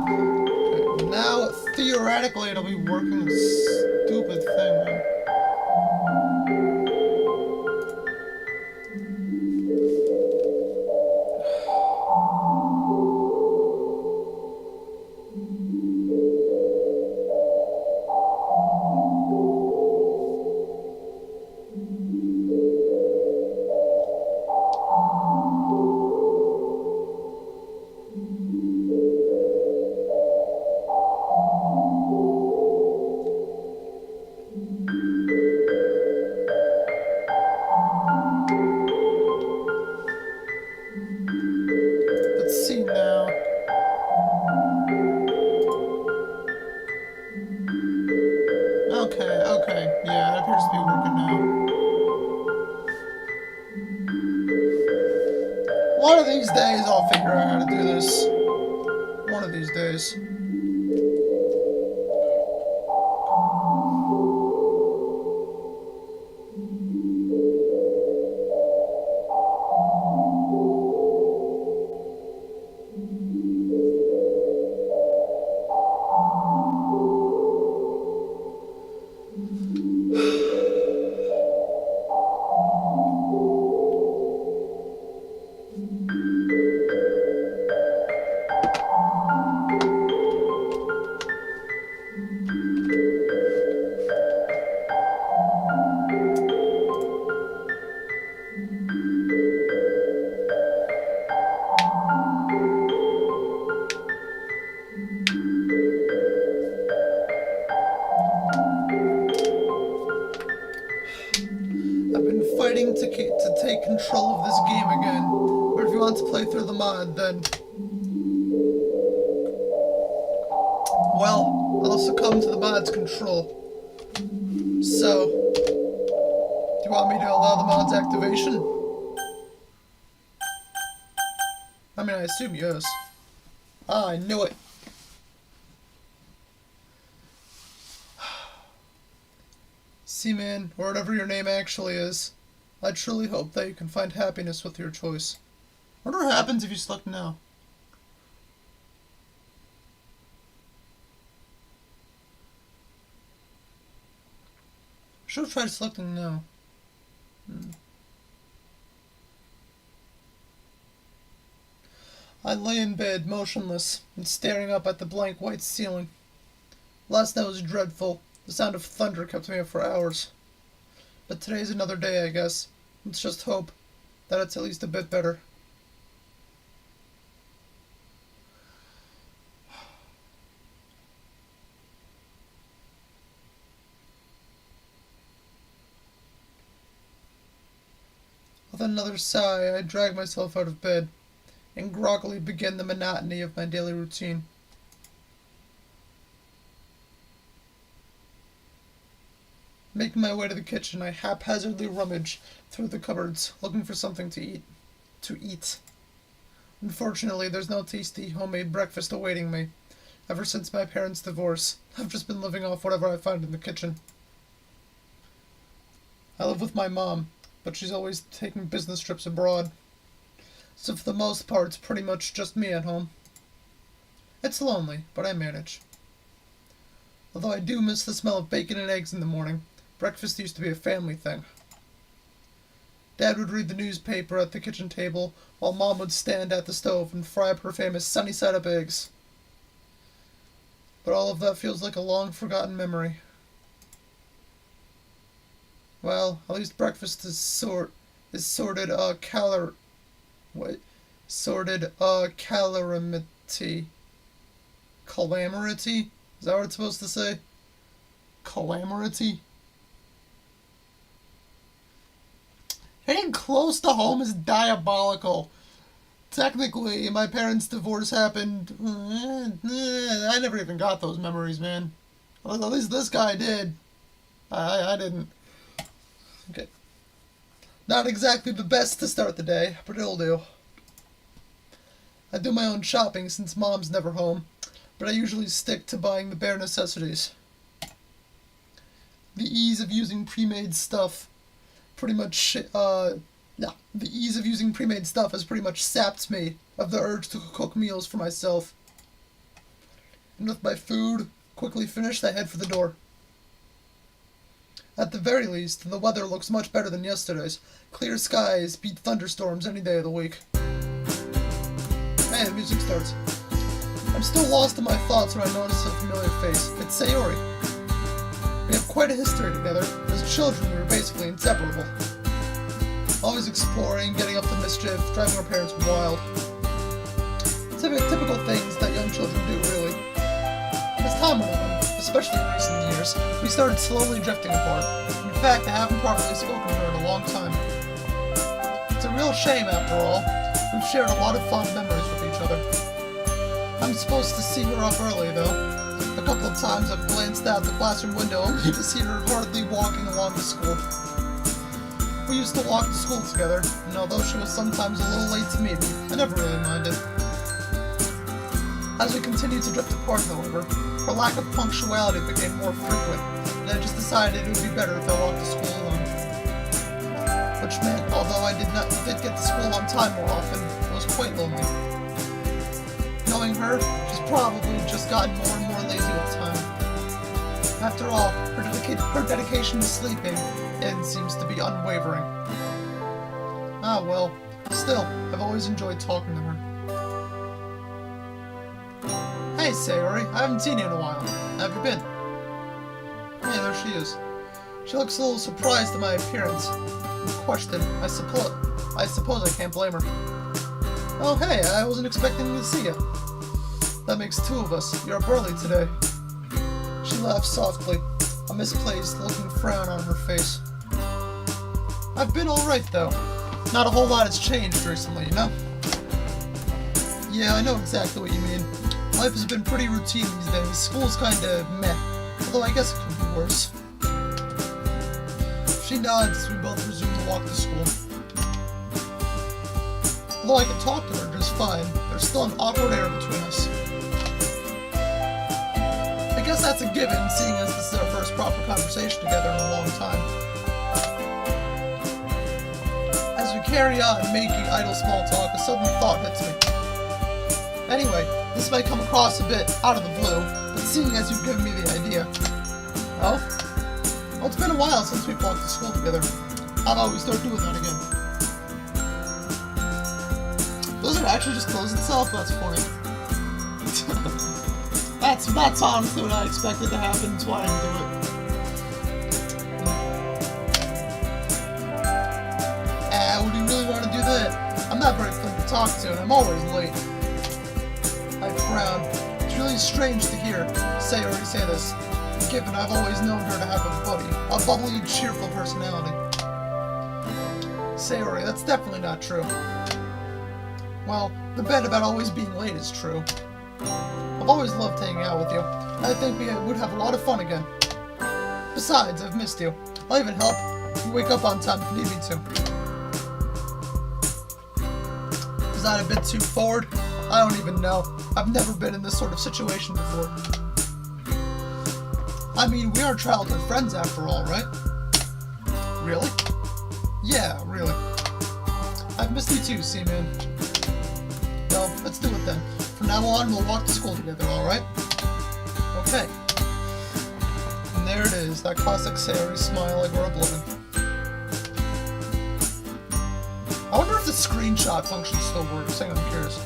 Okay, now, theoretically, it'll be working this stupid thing, man. Let's see now. Okay, yeah, it appears to be working now. One of these days I'll figure out how to do this. One of these days. I've been fighting to take control of this game again, but if you want to play through the mod, then... well, I'll succumb to the mod's control. So, do you want me to allow the mod's activation? I mean, I assume yes. Ah, I knew it. Seaman, or whatever your name actually is, I truly hope that you can find happiness with your choice. What happens if you select no? Should have tried selecting no. I lay in bed, motionless, and staring up at the blank white ceiling. Last night was dreadful. The sound of thunder kept me up for hours. But today's another day, I guess. Let's just hope that it's at least a bit better. With another sigh, I drag myself out of bed and groggily begin the monotony of my daily routine. Making my way to the kitchen, I haphazardly rummage through the cupboards, looking for something to eat. Unfortunately, there's no tasty homemade breakfast awaiting me. Ever since my parents' divorce, I've just been living off whatever I find in the kitchen. I live with my mom, but she's always taking business trips abroad. So for the most part, it's pretty much just me at home. It's lonely, but I manage. Although I do miss the smell of bacon and eggs in the morning, breakfast used to be a family thing. Dad would read the newspaper at the kitchen table, while Mom would stand at the stove and fry up her famous sunny-side-up eggs. But all of that feels like a long-forgotten memory. Well, at least breakfast is sorted, calamity. Calamity? Is that what it's supposed to say? Calamity? Hitting close to home is diabolical. Technically, my parents' divorce happened... I never even got those memories, man. At least this guy did. I didn't. Okay. Not exactly the best to start the day, but it'll do. I do my own shopping since Mom's never home, but I usually stick to buying the bare necessities. The ease of using pre-made stuff has pretty much sapped me of the urge to cook meals for myself. and with my food quickly finished, I head for the door. At the very least, the weather looks much better than yesterday's. Clear skies beat thunderstorms any day of the week. Hey, the music starts. I'm still lost in my thoughts when I notice a familiar face. It's Sayori. We have quite a history together. As children, we were basically inseparable. Always exploring, getting up to mischief, driving our parents wild. Typical things that young children do, really. As time went on, especially in recent years, we started slowly drifting apart. In fact, I haven't properly spoken to her in a long time. It's a real shame, after all. We've shared a lot of fond memories with each other. I'm supposed to see her up early, though. A couple of times I've glanced out the classroom window only to see her hurriedly walking along to school. We used to walk to school together, and although she was sometimes a little late to meet me, I never really minded. As we continued to drift apart, however, her lack of punctuality became more frequent, and I just decided it would be better if I walked to school alone. Which meant, although I did get to school on time more often, it was quite lonely. Knowing her, she's probably just gotten more and more lazy with time. After all, her dedication to sleeping seems to be unwavering. Ah well, still, I've always enjoyed talking to her. Hey Sayori, I haven't seen you in a while. How have you been? Hey, there she is. She looks a little surprised at my appearance. Question, I suppose I can't blame her. Oh hey, I wasn't expecting to see you. That makes two of us. You're up early today. She laughed softly, a misplaced looking frown on her face. I've been alright though. Not a whole lot has changed recently, you know? Yeah, I know exactly what you mean. Life has been pretty routine these days. School's kinda meh. Although I guess it could be worse. She nods as we both resume to walk to school. Although I can talk to her just fine, there's still an awkward air between us. I guess that's a given, seeing as this is our first proper conversation together in a long time. As we carry on making idle small talk, a sudden thought hits me. Anyway, this might come across a bit out of the blue, but seeing as you've given me the idea. Oh? Well, it's been a while since we've walked to school together. How about we start doing that again? Does it actually just close itself? That's funny. That's honestly what I expected to happen. That's why I didn't do it. Would you really want to do that? I'm not very fun to talk to, and I'm always late. I frowned. It's really strange to hear Sayori say this, given I've always known her to have a bubbly, cheerful personality. Sayori, that's definitely not true. Well, the bit about always being late is true. I've always loved hanging out with you. I think we would have a lot of fun again. Besides, I've missed you. I'll even help you wake up on time if you need me to. Is that a bit too forward? I don't even know. I've never been in this sort of situation before. I mean, we are childhood friends after all, right? Really? Yeah, really. I've missed you too, Seaman. Well, let's do it then. From now on, we'll walk to school together, alright? Okay. And there it is, that classic Sayori smile like we're oblivion. I wonder if the screenshot function still works. Hang on, I'm curious.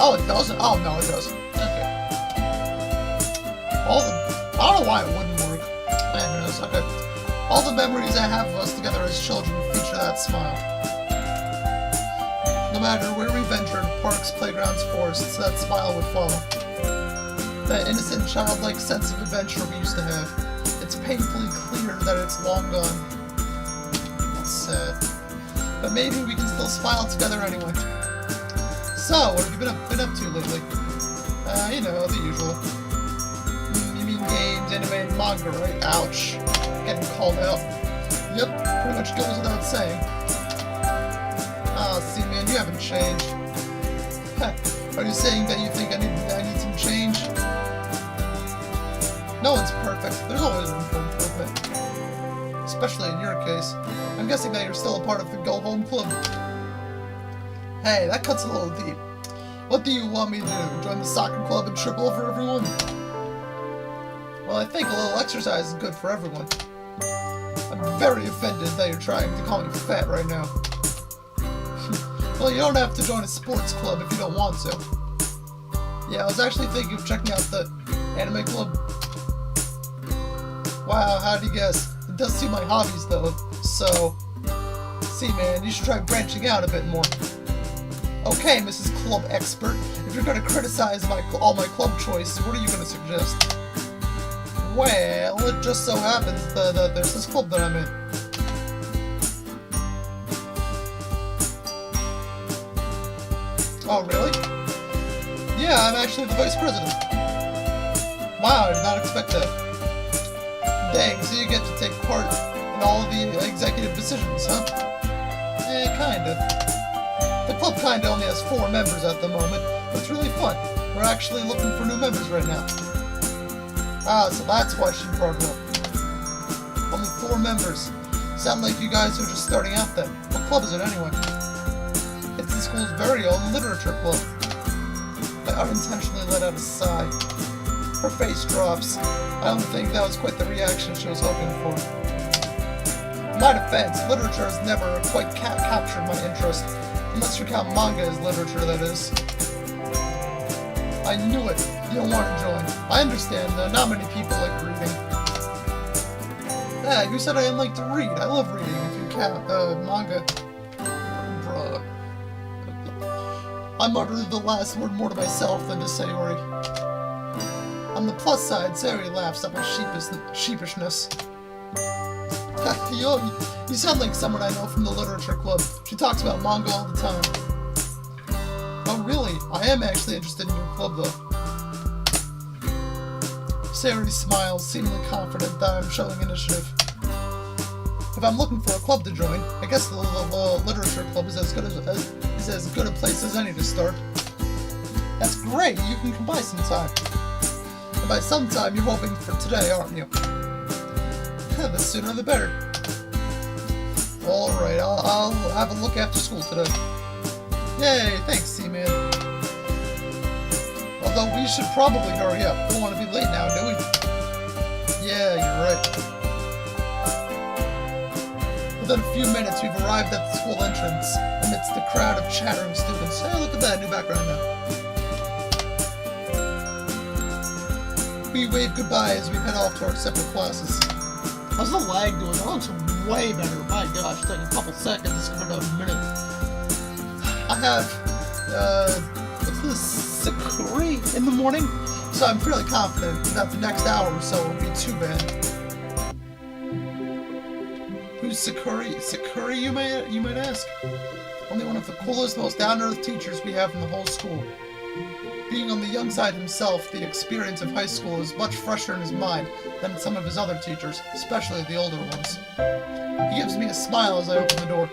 Oh, it doesn't? Oh, no, it doesn't. Okay. I don't know why it wouldn't work. Man, knows. Okay. All the memories I have of us together as children feature that smile. No matter where we ventured, parks, playgrounds, forests, that smile would follow. That innocent, childlike sense of adventure we used to have. It's painfully clear that it's long gone. That's sad. But maybe we can still smile together anyway. So, what have you been up to lately? You know, the usual. You mean games, anime, and manga, right? Ouch. Getting called out. Yep, pretty much goes without saying. See, man, you haven't changed. Are you saying that you think I need some change? No one's perfect. There's always room for improvement. Especially in your case. I'm guessing that you're still a part of the Go Home Club. Hey, that cuts a little deep. What do you want me to do? Join the soccer club and trip over everyone? Well, I think a little exercise is good for everyone. I'm very offended that you're trying to call me fat right now. Well, you don't have to join a sports club if you don't want to. Yeah, I was actually thinking of checking out the anime club. Wow, how'd you guess? It does suit my hobbies, though, so... See, man, you should try branching out a bit more. Okay, Mrs. Club Expert, if you're gonna criticize all my club choices, what are you gonna suggest? Well, it just so happens that there's this club that I'm in. Oh, really? Yeah, I'm actually the vice president. Wow, I did not expect that. Dang, so you get to take part in all of the executive decisions, huh? Kinda. The club kinda only has 4 members at the moment, but it's really fun. We're actually looking for new members right now. Ah, so that's why she brought it up. Only 4 members. Sound like you guys are just starting out then. What club is it anyway? It's the school's very own literature club. I unintentionally let out a sigh. Her face drops. I don't think that was quite the reaction she was hoping for. In my defense, literature has never quite captured my interest. Unless you count manga as literature, that is. I knew it. You don't want to join. I understand, though. Not many people like reading. Yeah, who said I didn't like to read? I love reading, if you count manga. Bruh. I muttered the last word more to myself than to Sayori. On the plus side, Sayori laughs at my sheepishness. You sound like someone I know from the literature club. She talks about manga all the time. Oh really? I am actually interested in your club though. Sayori smiles, seemingly confident that I'm showing initiative. If I'm looking for a club to join, I guess the literature club is as good a place as any to start. That's great, you can come by sometime. And by sometime, you're hoping for today, aren't you? The sooner the better. Alright, I'll have a look after school today. Yay, thanks, C-Man. Although we should probably hurry up. Don't want to be late now, do we? Yeah, you're right. Within a few minutes, we've arrived at the school entrance, amidst a crowd of chattering students. Hey, look at that, new background now. We wave goodbye as we head off to our separate classes. How's the lag doing? That looks way better. My gosh, it's like a couple seconds. It's going to a minute. I have, what's this, Sayori in the morning? So I'm fairly confident that the next hour or so won't be too bad. Who's Sayori? Sayori, you might ask? Only one of the coolest, most down-to-earth teachers we have in the whole school. Being on the young side himself, the experience of high school is much fresher in his mind than some of his other teachers, especially the older ones. He gives me a smile as I open the door.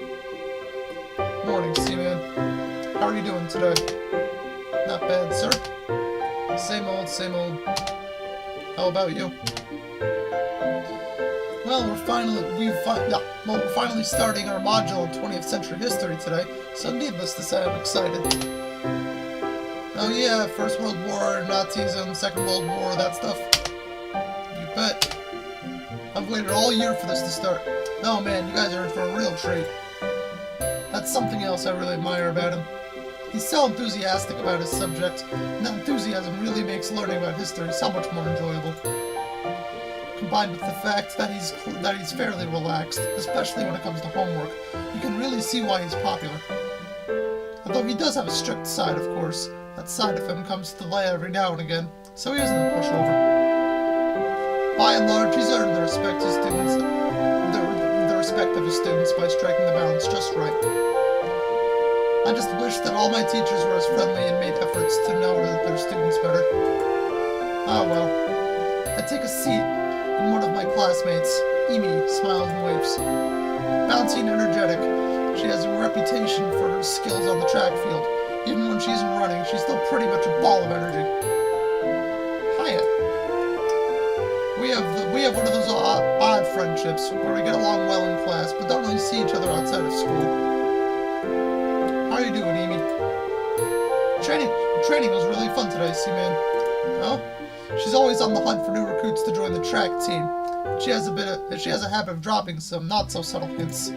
Morning, C-Man. How are you doing today? Not bad, sir. Same old, same old. How about you? Well, we're finally starting our module in 20th century history today, so needless to say, I'm excited. Oh yeah, First World War, Nazism, Second World War, that stuff. You bet. I've waited all year for this to start. Oh man, you guys are in for a real treat. That's something else I really admire about him. He's so enthusiastic about his subject, and that enthusiasm really makes learning about history so much more enjoyable. Combined with the fact that he's fairly relaxed, especially when it comes to homework, you can really see why he's popular. Although he does have a strict side, of course. That side of him comes to light every now and again, so he isn't a pushover. By and large, he's earned the respect of his students by striking the balance just right. I just wish that all my teachers were as friendly and made efforts to know their students better. Ah well. I take a seat, and one of my classmates, Emi, smiles and waves. Bouncy and energetic, she has a reputation for her skills on the track field. Even when she isn't running, she's still pretty much a ball of energy. Hiya. We have one of those odd friendships where we get along well in class, but don't really see each other outside of school. How are you doing, Emi? training was really fun today, C-Man. Well, she's always on the hunt for new recruits to join the track team. She has a habit of dropping some not-so-subtle hints.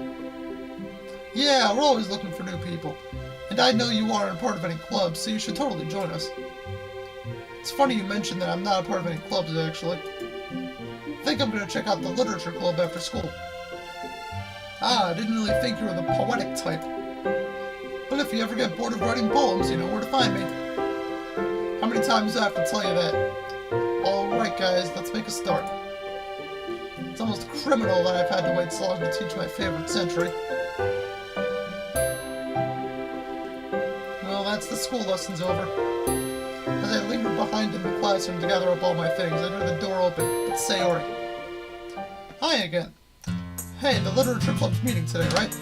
Yeah, we're always looking for new people. And I know you aren't part of any clubs, so you should totally join us. It's funny you mentioned that I'm not a part of any clubs, actually. I think I'm gonna check out the literature club after school. Ah, I didn't really think you were the poetic type. But if you ever get bored of writing poems, you know where to find me. How many times do I have to tell you that? Alright guys, let's make a start. It's almost criminal that I've had to wait so long to teach my favorite century. Well, that's the school lessons over. As I lingered behind in the classroom to gather up all my things, I heard the door open. It's Sayori. Hi again. Hey, the literature club's meeting today, right?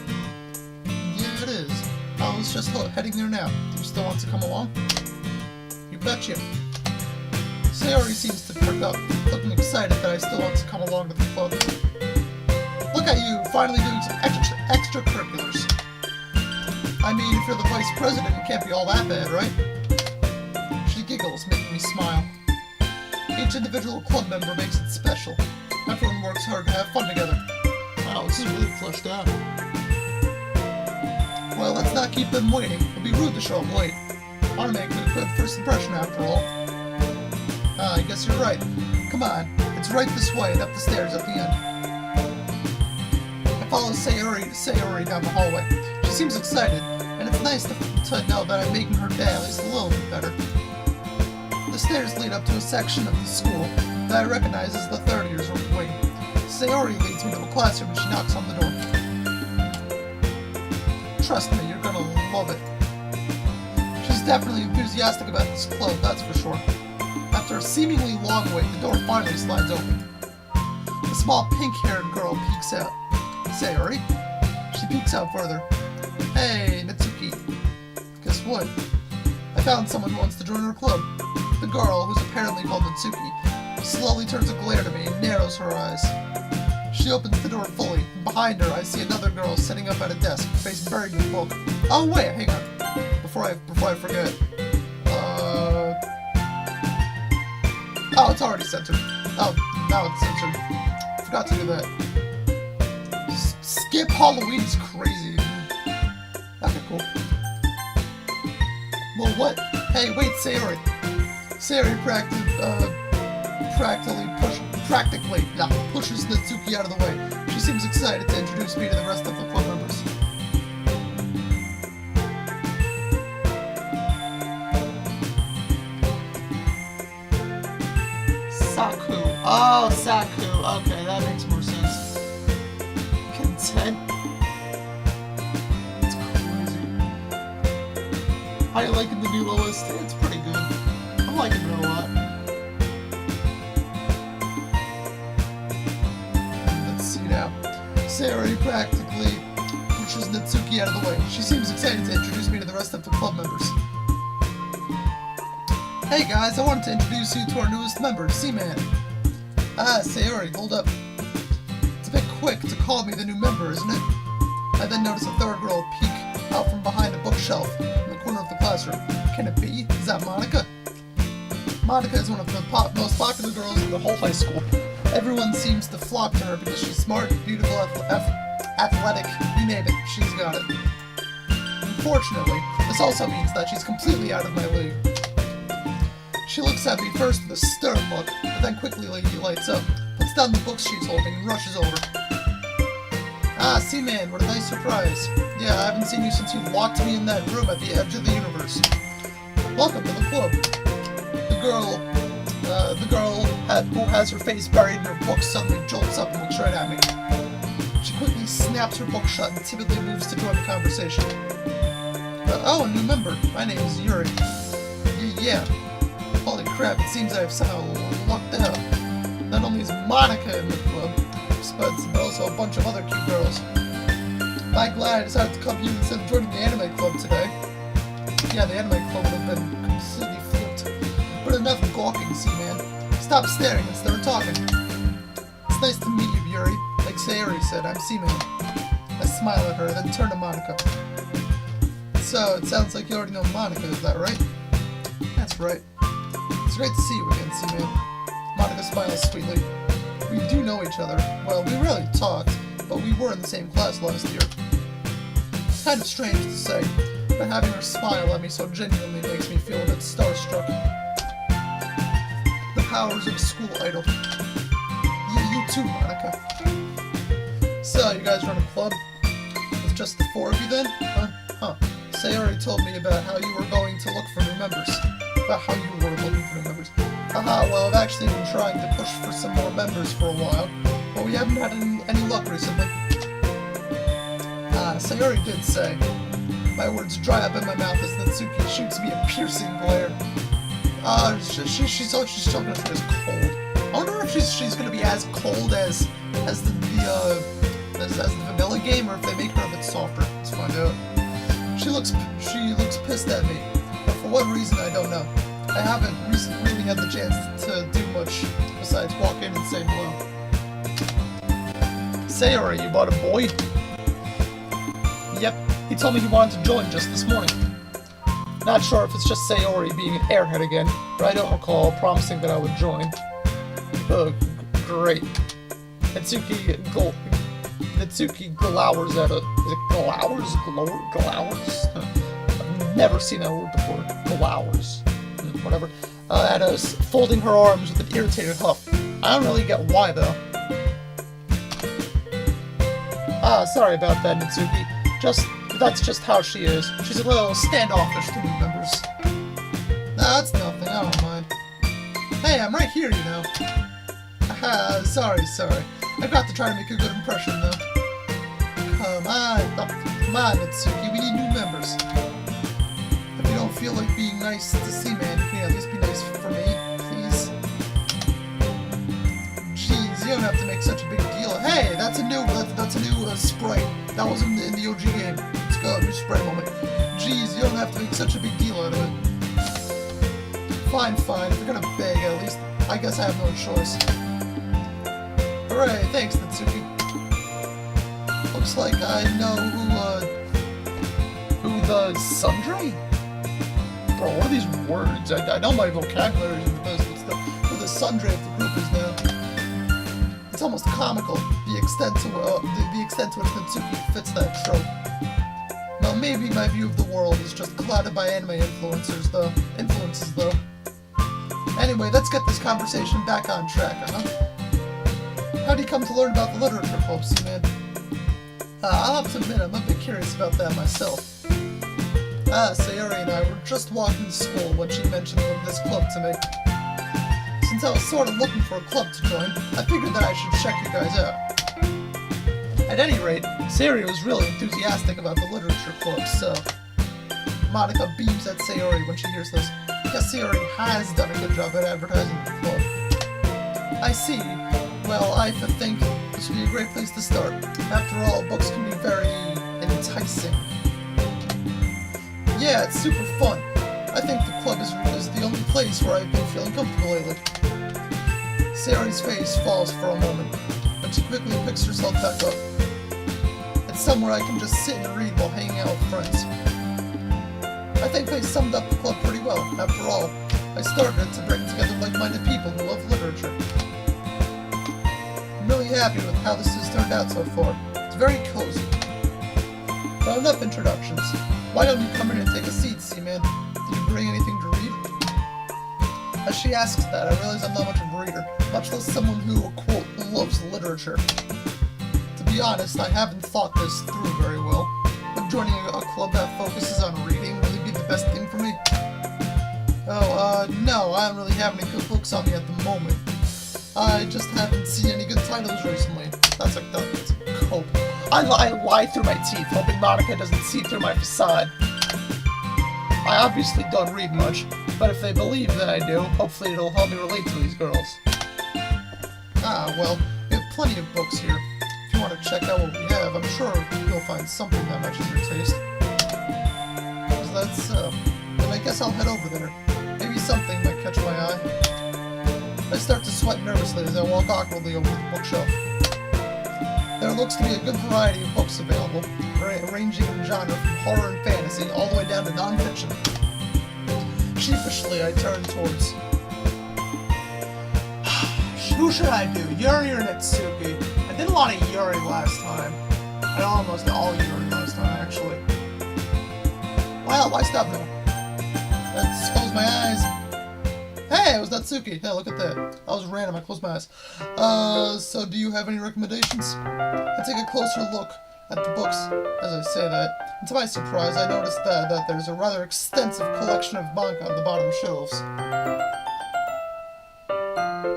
Yeah, it is. I was just heading there now. Do you still want to come along? You betcha. Sayori seems to perk up, looking excited that I still want to come along to the club. Look at you, finally doing some extracurriculars. I mean, if you're the vice president, it can't be all that bad, right? She giggles, making me smile. Each individual club member makes it special. Everyone works hard to have fun together. Wow, this is really fleshed out. Well, let's not keep them waiting. It'd be rude to show them late. I want to make a good first impression after all. I guess you're right. Come on, it's right this way and up the stairs at the end. I follow Sayori down the hallway. She seems excited, and it's nice to know that I'm making her day at least a little bit better. The stairs lead up to a section of the school that I recognize as the third year's wing. Sayori leads me to the classroom and she knocks on the door. Trust me, you're gonna love it. She's definitely enthusiastic about this club, that's for sure. After a seemingly long wait, the door finally slides open. A small pink-haired girl peeks out. Sayori? She peeks out further. Hey, Natsuki. Guess what? I found someone who wants to join our club. The girl, who's apparently called Natsuki, slowly turns a glare to me and narrows her eyes. She opens the door fully, and behind her I see another girl sitting up at a desk, her face buried in a book. Oh wait, hang on. Before I forget. Oh, it's already censored. Oh, now it's censored. Forgot to do that. Skip Halloween is crazy. Okay, cool. Well, what? Hey, wait, Sayori. Sayori practically pushes Natsuki out of the way. She seems excited to introduce me to the rest of the club members. Saku. Oh, Saku. Okay, that makes more sense. Content. It's crazy. How you liking the new list? It's pretty good. I'm liking it a lot. Let's see now. Sayori practically pushes Natsuki out of the way. She seems excited to introduce me to the rest of the club members. Hey guys, I wanted to introduce you to our newest member, C-Man. Ah, Sayori, hold up. It's a bit quick to call me the new member, isn't it? I then notice a third girl peek out from behind a bookshelf in the corner of the classroom. Can it be? Is that Monica? Monica is one of the most popular girls in the whole high school. Everyone seems to flock to her because she's smart, beautiful, athletic, you name it, she's got it. Unfortunately, this also means that she's completely out of my league. She looks at me first with a stern look, but then quickly lights up, puts down the books she's holding, and rushes over. Ah, C-Man, what a nice surprise. Yeah, I haven't seen you since you locked me in that room at the edge of the universe. Welcome to the club. The girl who has her face buried in her book suddenly jolts up and looks right at me. She quickly snaps her book shut and timidly moves to join the conversation. Oh, a new member. My name is Yuri. Yeah. Holy crap, it seems I've somehow lucked out. Not only is Monica in the club, but also a bunch of other cute girls. I'm glad I decided to come here instead of joining the anime club today. Yeah, the anime club would have been completely flipped. But enough gawking, C-Man. Stop staring and start talking. It's nice to meet you, Yuri. Like Sayori said, I'm C-Man. I smile at her, then turn to Monica. So, it sounds like you already know Monica, is that right? That's right. It's great to see you again, C-Man. Monica smiles sweetly. We do know each other. Well, we rarely talked, but we were in the same class last year. It's kind of strange to say, but having her smile at me so genuinely makes me feel a bit starstruck. The powers of a school idol. You too, Monica. So, you guys run a club? With just the four of you then? Huh. Sayori told me about how you were going to look for new members. About how you were looking for new members. Haha, well, I've actually been trying to push for some more members for a while, but we haven't had any luck recently. Sayori did say. My words dry up in my mouth as Natsuki shoots me a piercing glare. She's still gonna be as cold. I wonder if she's gonna be as cold as the vanilla game, or if they make her a bit softer. Let's find out. She looks pissed at me, but for what reason I don't know. I haven't really had the chance to do much besides walk in and say hello. Sayori, you bought a boy? Yep, he told me he wanted to join just this morning. Not sure if it's just Sayori being an airhead again, but I don't recall promising that I would join. Great. Natsuki glowers at a... Is it glowers? Glowers? I've never seen that word before. Glowers. Whatever. At us, folding her arms with an irritated huff. I don't really get why, though. Sorry about that, Natsuki. That's just how she is. She's a little standoffish to new members. Nah, that's nothing. I don't mind. Hey, I'm right here, you know. Haha, sorry. I've got to try to make a good impression, though. Come on, Natsuki. We need new members. If you don't feel like being nice to C-Man, you can at least be nice for me, please. Jeez, you don't have to make such a big deal. Hey, that's a new sprite. That wasn't in the OG game. Let's go, new sprite moment. Jeez, you don't have to make such a big deal out of it. Fine. If you're gonna beg, at least, I guess I have no choice. Hooray, thanks, Natsuki. Looks like I know who the Sundry? Bro, what are these words? I know my vocabulary is the best, but still, who the Sundry of the group is now. It's almost comical, the extent to which Natsuki fits that trope. Now, maybe my view of the world is just clouded by anime influences, though. Anyway, let's get this conversation back on track, huh? How'd you come to learn about the literature club, C-Man? I'll have to admit, I'm a bit curious about that myself. Sayori and I were just walking to school when she mentioned this club to me. Since I was sort of looking for a club to join, I figured that I should check you guys out. At any rate, Sayori was really enthusiastic about the literature club, so... Monica beams at Sayori when she hears this. I guess Sayori has done a good job at advertising the club. I see. Well, I think this would be a great place to start. After all, books can be very enticing. Yeah, it's super fun. I think the club is the only place where I've been feeling comfortable lately. Sayori's face falls for a moment, but she quickly picks herself back up. It's somewhere I can just sit and read while hanging out with friends. I think they summed up the club pretty well. After all, I started it to bring together like-minded people who love literature. I'm really happy with how this has turned out so far. It's very cozy. But enough introductions. Why don't you come in and take a seat, C-Man? Did you bring anything to read? As she asks that, I realize I'm not much of a reader, much less someone who, quote, loves literature. To be honest, I haven't thought this through very well. Would joining a club that focuses on reading really be the best thing for me? No, I don't really have any good books on me at the moment. I just haven't seen any good titles recently. That's a cope. I lie through my teeth, hoping Monica doesn't see through my facade. I obviously don't read much, but if they believe that I do, hopefully it'll help me relate to these girls. Well, we have plenty of books here. If you want to check out what we have, I'm sure you'll find something that matches your taste. If that's so, then I guess I'll head over there. Maybe something might catch my eye. I start to sweat nervously as I walk awkwardly over the bookshelf. There looks to be a good variety of books available, ranging in genre from horror and fantasy all the way down to non-fiction. Sheepishly, I turn towards... Who should I do? Yuri or Natsuki? I did a lot of Yuri last time. And almost all Yuri last time, actually. Well, why stop now? Let's close my eyes. Hey, it was Natsuki. Yeah, look at that. That was random. I closed my eyes. So do you have any recommendations? I take a closer look at the books as I say that. And to my surprise, I noticed that there's a rather extensive collection of manga on the bottom shelves.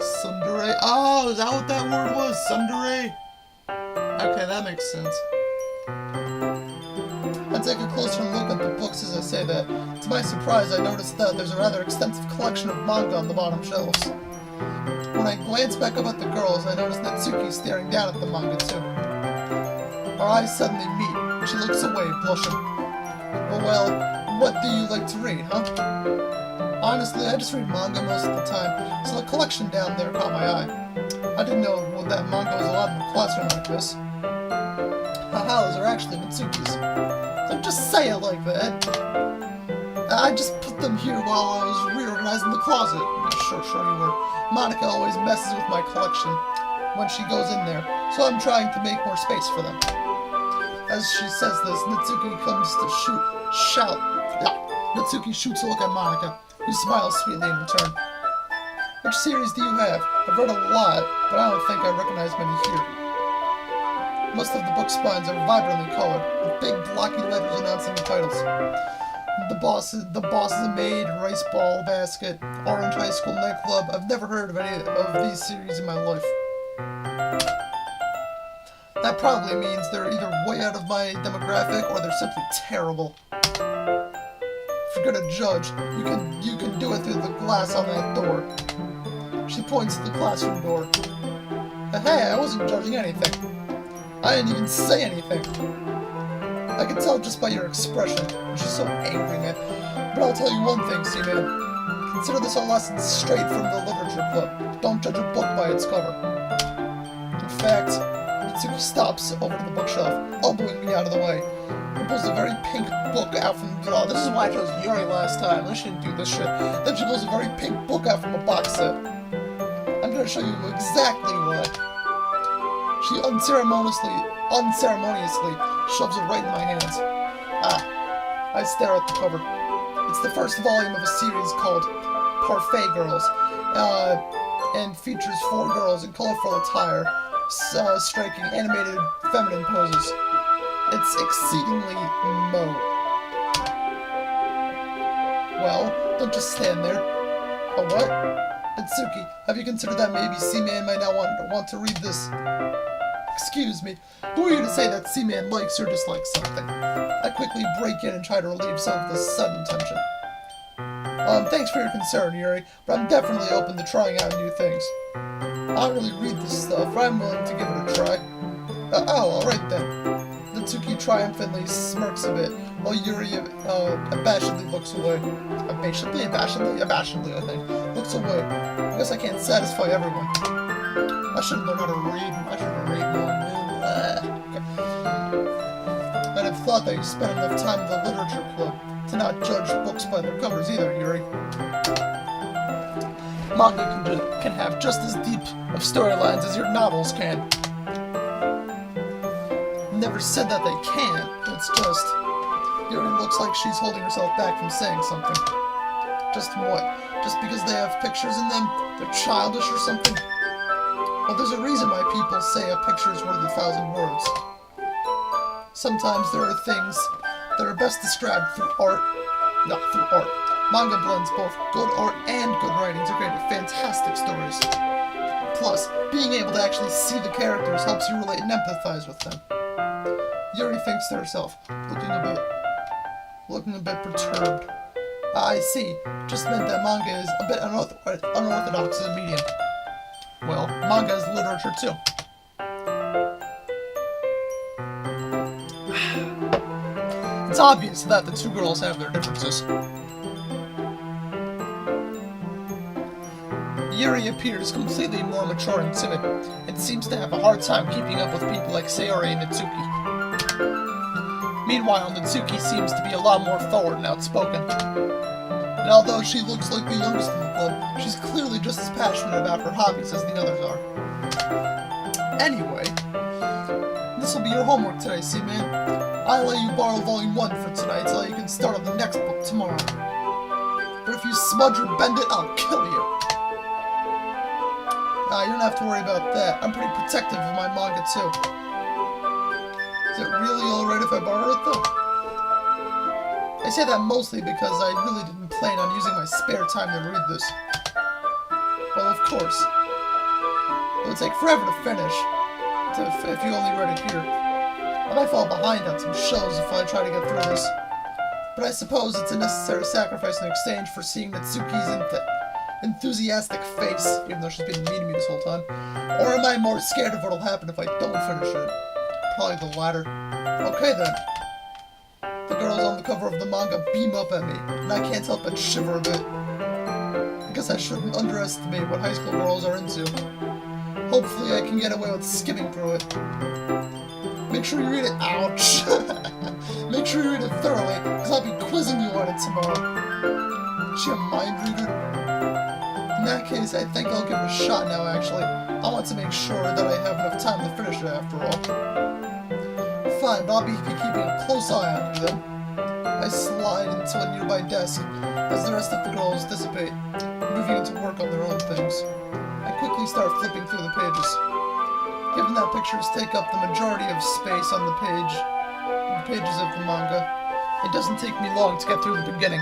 Tsundere. Oh, is that what that word was? Tsundere? Okay, that makes sense. I take a closer look at the books as I say that. To my surprise, I noticed that there's a rather extensive collection of manga on the bottom shelves. When I glance back up at the girls, I notice Natsuki staring down at the manga too. Our eyes suddenly meet. She looks away, blushing. Well, what do you like to read, huh? Honestly, I just read manga most of the time, so the collection down there caught my eye. I didn't know that manga was allowed in the classroom like this. Haha, those are actually Natsuki's. Don't just say it like that. I just put them here while I was reorganizing the closet. Sure you were. Monica always messes with my collection when she goes in there, so I'm trying to make more space for them. As she says this, Natsuki comes to shout. Natsuki shoots a look at Monica, who smiles sweetly in return. Which series do you have? I've read a lot, but I don't think I recognize many here. Most of the book spines are vibrantly colored, with big blocky letters announcing the titles. The boss is a maid, rice ball basket, orange high school nightclub. I've never heard of any of these series in my life. That probably means they're either way out of my demographic or they're simply terrible. If you're gonna judge, you can do it through the glass on that door. She points to the classroom door. Hey, I wasn't judging anything. I didn't even say anything. I can tell just by your expression. She's so angry, man. But I'll tell you one thing, C-Man. Consider this a lesson straight from the literature club. Don't judge a book by its cover. In fact, Mitsuki stops over to the bookshelf, elbowing me out of the way, and pulls a very pink book out from... Oh, this is why I chose Yuri last time. I shouldn't do this shit. Then she pulls a very pink book out from a box set. I'm gonna show you exactly why. She unceremoniously shoves it right in my hands. I stare at the cover. It's the first volume of a series called Parfait Girls, and features 4 girls in colorful attire, striking animated feminine poses. It's exceedingly mo. Well, don't just stand there. A what? Natsuki, have you considered that maybe C-Man might not want to read this? Excuse me, who are you to say that C-Man likes or dislikes something? I quickly break in and try to relieve some of the sudden tension. Thanks for your concern, Yuri, but I'm definitely open to trying out new things. I don't really read this stuff, but I'm willing to give it a try. Alright then. Natsuki triumphantly smirks a bit, while Yuri abashedly looks away. Abashedly, I think. Looks away. I guess I can't satisfy everyone. I shouldn't learn how to read. I shouldn't read more, man. Okay. I'd have thought that you spent enough time in the literature club to not judge books by their covers either, Yuri. Manga can have just as deep of storylines as your novels can. Never said that they can't. It's just... Yuri looks like she's holding herself back from saying something. Just what? Just because they have pictures in them? They're childish or something? Well, there's a reason why people say a picture is worth 1,000 words. Sometimes there are things that are best described through art. Manga blends both good art and good writing to create fantastic stories. Plus, being able to actually see the characters helps you relate and empathize with them. Yuri thinks to herself, looking a bit perturbed. I see. Just meant that manga is a bit unorthodox as a medium. Well, manga is literature too. It's obvious that the 2 girls have their differences. Yuri appears completely more mature and timid, and seems to have a hard time keeping up with people like Sayori and Natsuki. Meanwhile, Natsuki seems to be a lot more forward and outspoken. And although she looks like the youngest in the club, she's clearly just as passionate about her hobbies as the others are. Anyway, this will be your homework today, C-Man. I'll let you borrow Volume 1 for tonight so you can start on the next book tomorrow. But if you smudge or bend it, I'll kill you. You don't have to worry about that. I'm pretty protective of my manga, too. Is it really alright if I borrow it, though? I say that mostly because I really didn't plan on using my spare time to read this. Well, of course. It would take forever to finish, if you only read it here. I might fall behind on some shows if I try to get through this. But I suppose it's a necessary sacrifice in exchange for seeing Natsuki's enthusiastic face, even though she's been mean to me this whole time. Or am I more scared of what'll happen if I don't finish it? Probably the latter. Okay then. The girls on the cover of the manga beam up at me, and I can't help but shiver a bit. I guess I shouldn't underestimate what high school girls are into. Hopefully I can get away with skimming through it. Make sure you read it. Ouch! Make sure you read it thoroughly, because I'll be quizzing you on it tomorrow. Is she a mind reader? In that case, I think I'll give it a shot now, actually. I want to make sure that I have enough time to finish it after all. Fine, but I'll be keeping a close eye on you then. I slide into a nearby desk as the rest of the girls dissipate, moving into work on their own things. I quickly start flipping through the pages. Given that pictures take up the majority of space on the pages of the manga, it doesn't take me long to get through the beginning.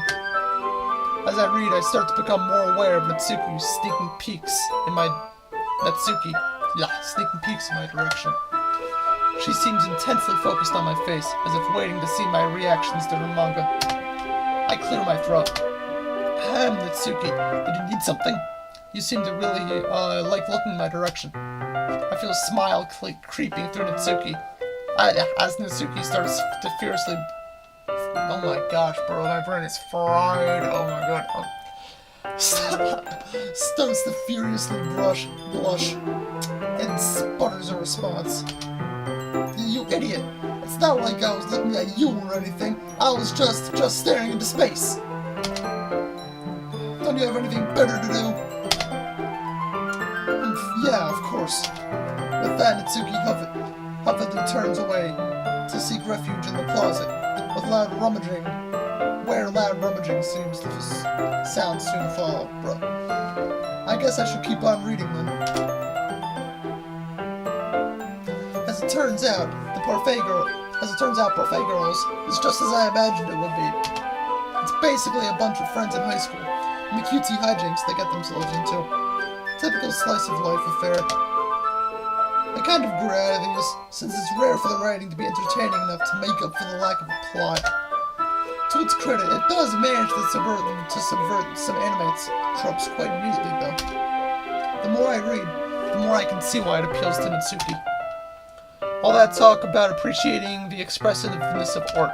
As I read, I start to become more aware of Natsuki's sneaking peeks in my direction. She seems intensely focused on my face, as if waiting to see my reactions to her manga. I clear my throat. Natsuki, did you need something? You seem to really like looking in my direction. I feel a smile creeping through Natsuki. As Natsuki starts to fiercely... Oh my gosh, bro, my brain is fried. Oh my god. Starts to furiously blush and sputters a response. You idiot! It's not like I was looking at you or anything. I was just staring into space. Don't you have anything better to do? Yeah, of course. With that, Natsuki huffily turns away to seek refuge in the closet, with loud rummaging, where loud rummaging seems to sound soon follow, bruh. I guess I should keep on reading then. As it turns out, Parfait Girls is just as I imagined it would be. It's basically a bunch of friends in high school, and the cutesy hijinks they get themselves into. Typical slice of life affair. I kind of grew out of these, since it's rare for the writing to be entertaining enough to make up for the lack of a plot. To its credit, it does manage to subvert some anime tropes quite immediately, though. The more I read, the more I can see why it appeals to Natsuki. All that talk about appreciating the expressiveness of art.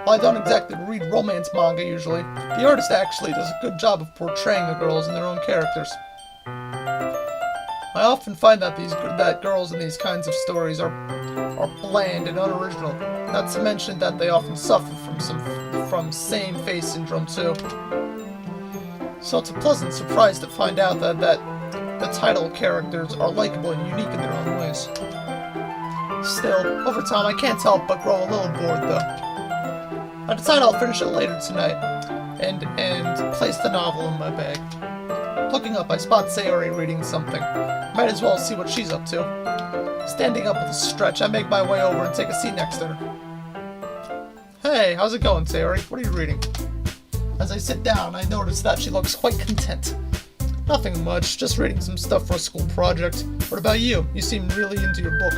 While I don't exactly read romance manga usually, the artist actually does a good job of portraying the girls and their own characters. I often find that girls in these kinds of stories are bland and unoriginal, not to mention that they often suffer from same face syndrome too. So it's a pleasant surprise to find out that the title characters are likable and unique in their own ways. Still, over time I can't help but grow a little bored though. I decide I'll finish it later tonight, and place the novel in my bag. Looking up, I spot Sayori reading something. Might as well see what she's up to. Standing up with a stretch, I make my way over and take a seat next to her. Hey, how's it going, Sayori? What are you reading? As I sit down, I notice that she looks quite content. Nothing much, just reading some stuff for a school project. What about you? You seem really into your book.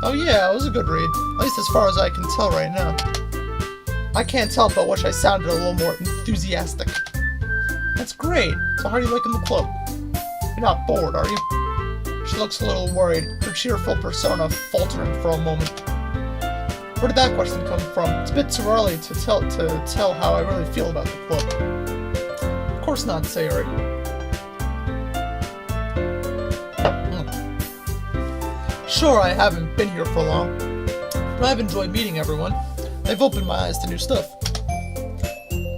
Oh yeah, it was a good read, at least as far as I can tell right now. I can't help but wish I sounded a little more enthusiastic. That's great. So how are you liking the club? You're not bored, are you? She looks a little worried, her cheerful persona faltering for a moment. Where did that question come from? It's a bit too early to tell how I really feel about the club. Of course not, Sayori. Sure, I haven't been here for long, but I've enjoyed meeting everyone. They've opened my eyes to new stuff.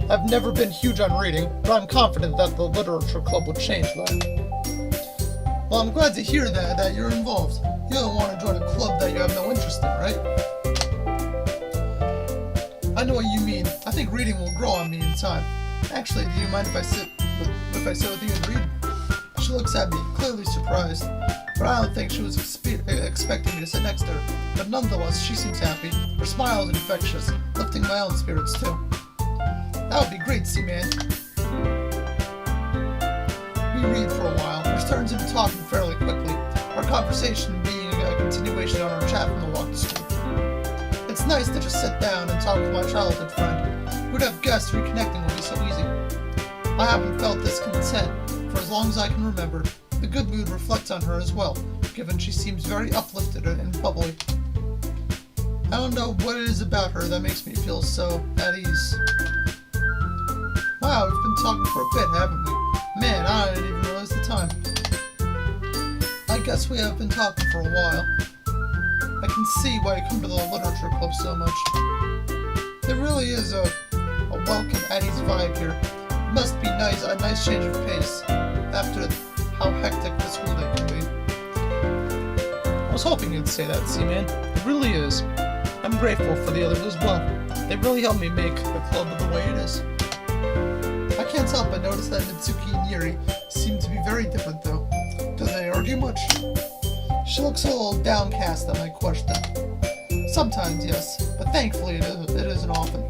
I've never been huge on reading, but I'm confident that the literature club would change that. Well, I'm glad to hear that you're involved. You don't want to join a club that you have no interest in, right? I know what you mean. I think reading will grow on me in time. Actually, do you mind if I sit with you and read? She looks at me, clearly surprised, but I don't think she was expecting me to sit next to her. But nonetheless, she seems happy. Her smile is infectious, lifting my own spirits too. That would be great, C-Man. We read for a while, which turns into talking fairly quickly, our conversation being a continuation on our chat from the walk to school. It's nice to just sit down and talk with my childhood friend. Who'd have guessed reconnecting would be so easy? I haven't felt this content for as long as I can remember. The good mood reflects on her as well, given she seems very uplifted and bubbly. I don't know what it is about her that makes me feel so at ease. Wow, we've been talking for a bit, haven't we? Man, I didn't even realize the time. I guess we have been talking for a while. I can see why you come to the literature club so much. There really is a welcome at ease vibe here. It must be a nice change of pace after how hectic the school day can be. I was hoping you'd say that, C-Man. It really is. I'm grateful for the others as well. They really helped me make the club the way it is. I can't help but notice that Natsuki and Yuri seem to be very different though. Do they argue much? She looks a little downcast at my question. Sometimes, yes, but thankfully it isn't often.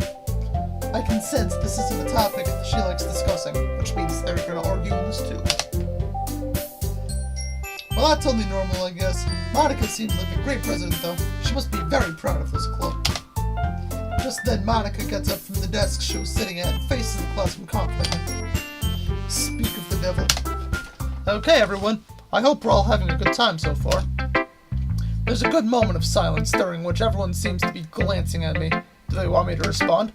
I can sense this isn't a topic she likes discussing, which means they're gonna argue in this too. Well, that's only normal, I guess. Monica seems like a great president, though. She must be very proud of this club. Just then, Monica gets up from the desk she was sitting at and faces the classroom confidently. Speak of the devil. Okay, everyone. I hope we're all having a good time so far. There's a good moment of silence during which everyone seems to be glancing at me. Do they want me to respond?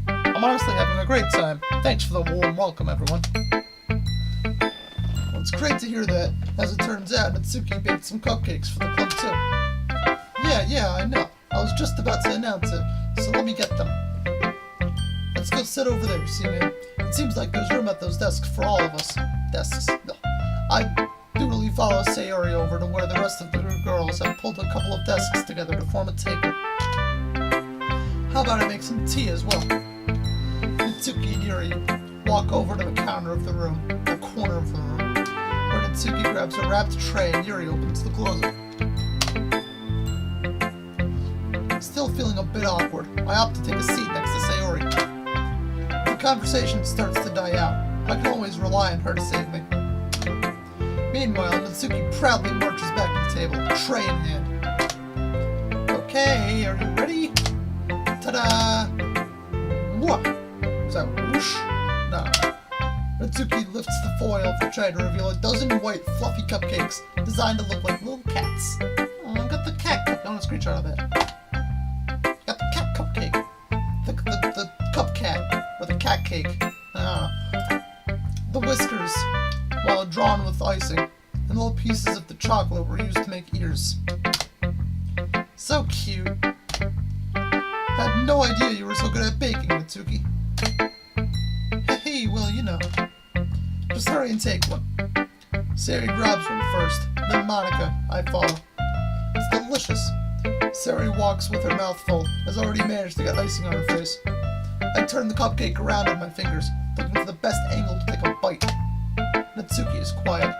I'm honestly having a great time. Thanks for the warm welcome, everyone. Well, it's great to hear that. As it turns out, Natsuki baked some cupcakes for the club, too. Yeah, I know. I was just about to announce it, so let me get them. Let's go sit over there, C-Man. It seems like there's room at those desks for all of us. Desks. I dutifully follow Sayori over to where the rest of the girls have pulled a couple of desks together to form a table. How about I make some tea as well? Natsuki and Yuri walk over to the counter of the room, the corner of the room, where Natsuki grabs a wrapped tray and Yuri opens the closet. Still feeling a bit awkward, I opt to take a seat next to Sayori. The conversation starts to die out. I can always rely on her to save me. Meanwhile, Natsuki proudly marches back to the table, tray in hand. Okay, are you ready? Ta-da! What? Is that whoosh? No. Natsuki lifts the foil of the tray to reveal a dozen white, fluffy cupcakes designed to look like little cats. Oh, I got the cat cupcake. I want a screenshot of that. Got the cat cupcake. The cup cat. Or the cat cake. The whiskers, while drawn with icing, and little pieces of the chocolate were used to make ears. So cute. Had no idea you were so good at baking, Natsuki. Hey, well, you know. Just hurry and take one. Sayori grabs one first, then Monica. I follow. It's delicious. Sayori walks with her mouth full, has already managed to get icing on her face. I turn the cupcake around in my fingers, looking for the best angle to take a bite. Natsuki is quiet.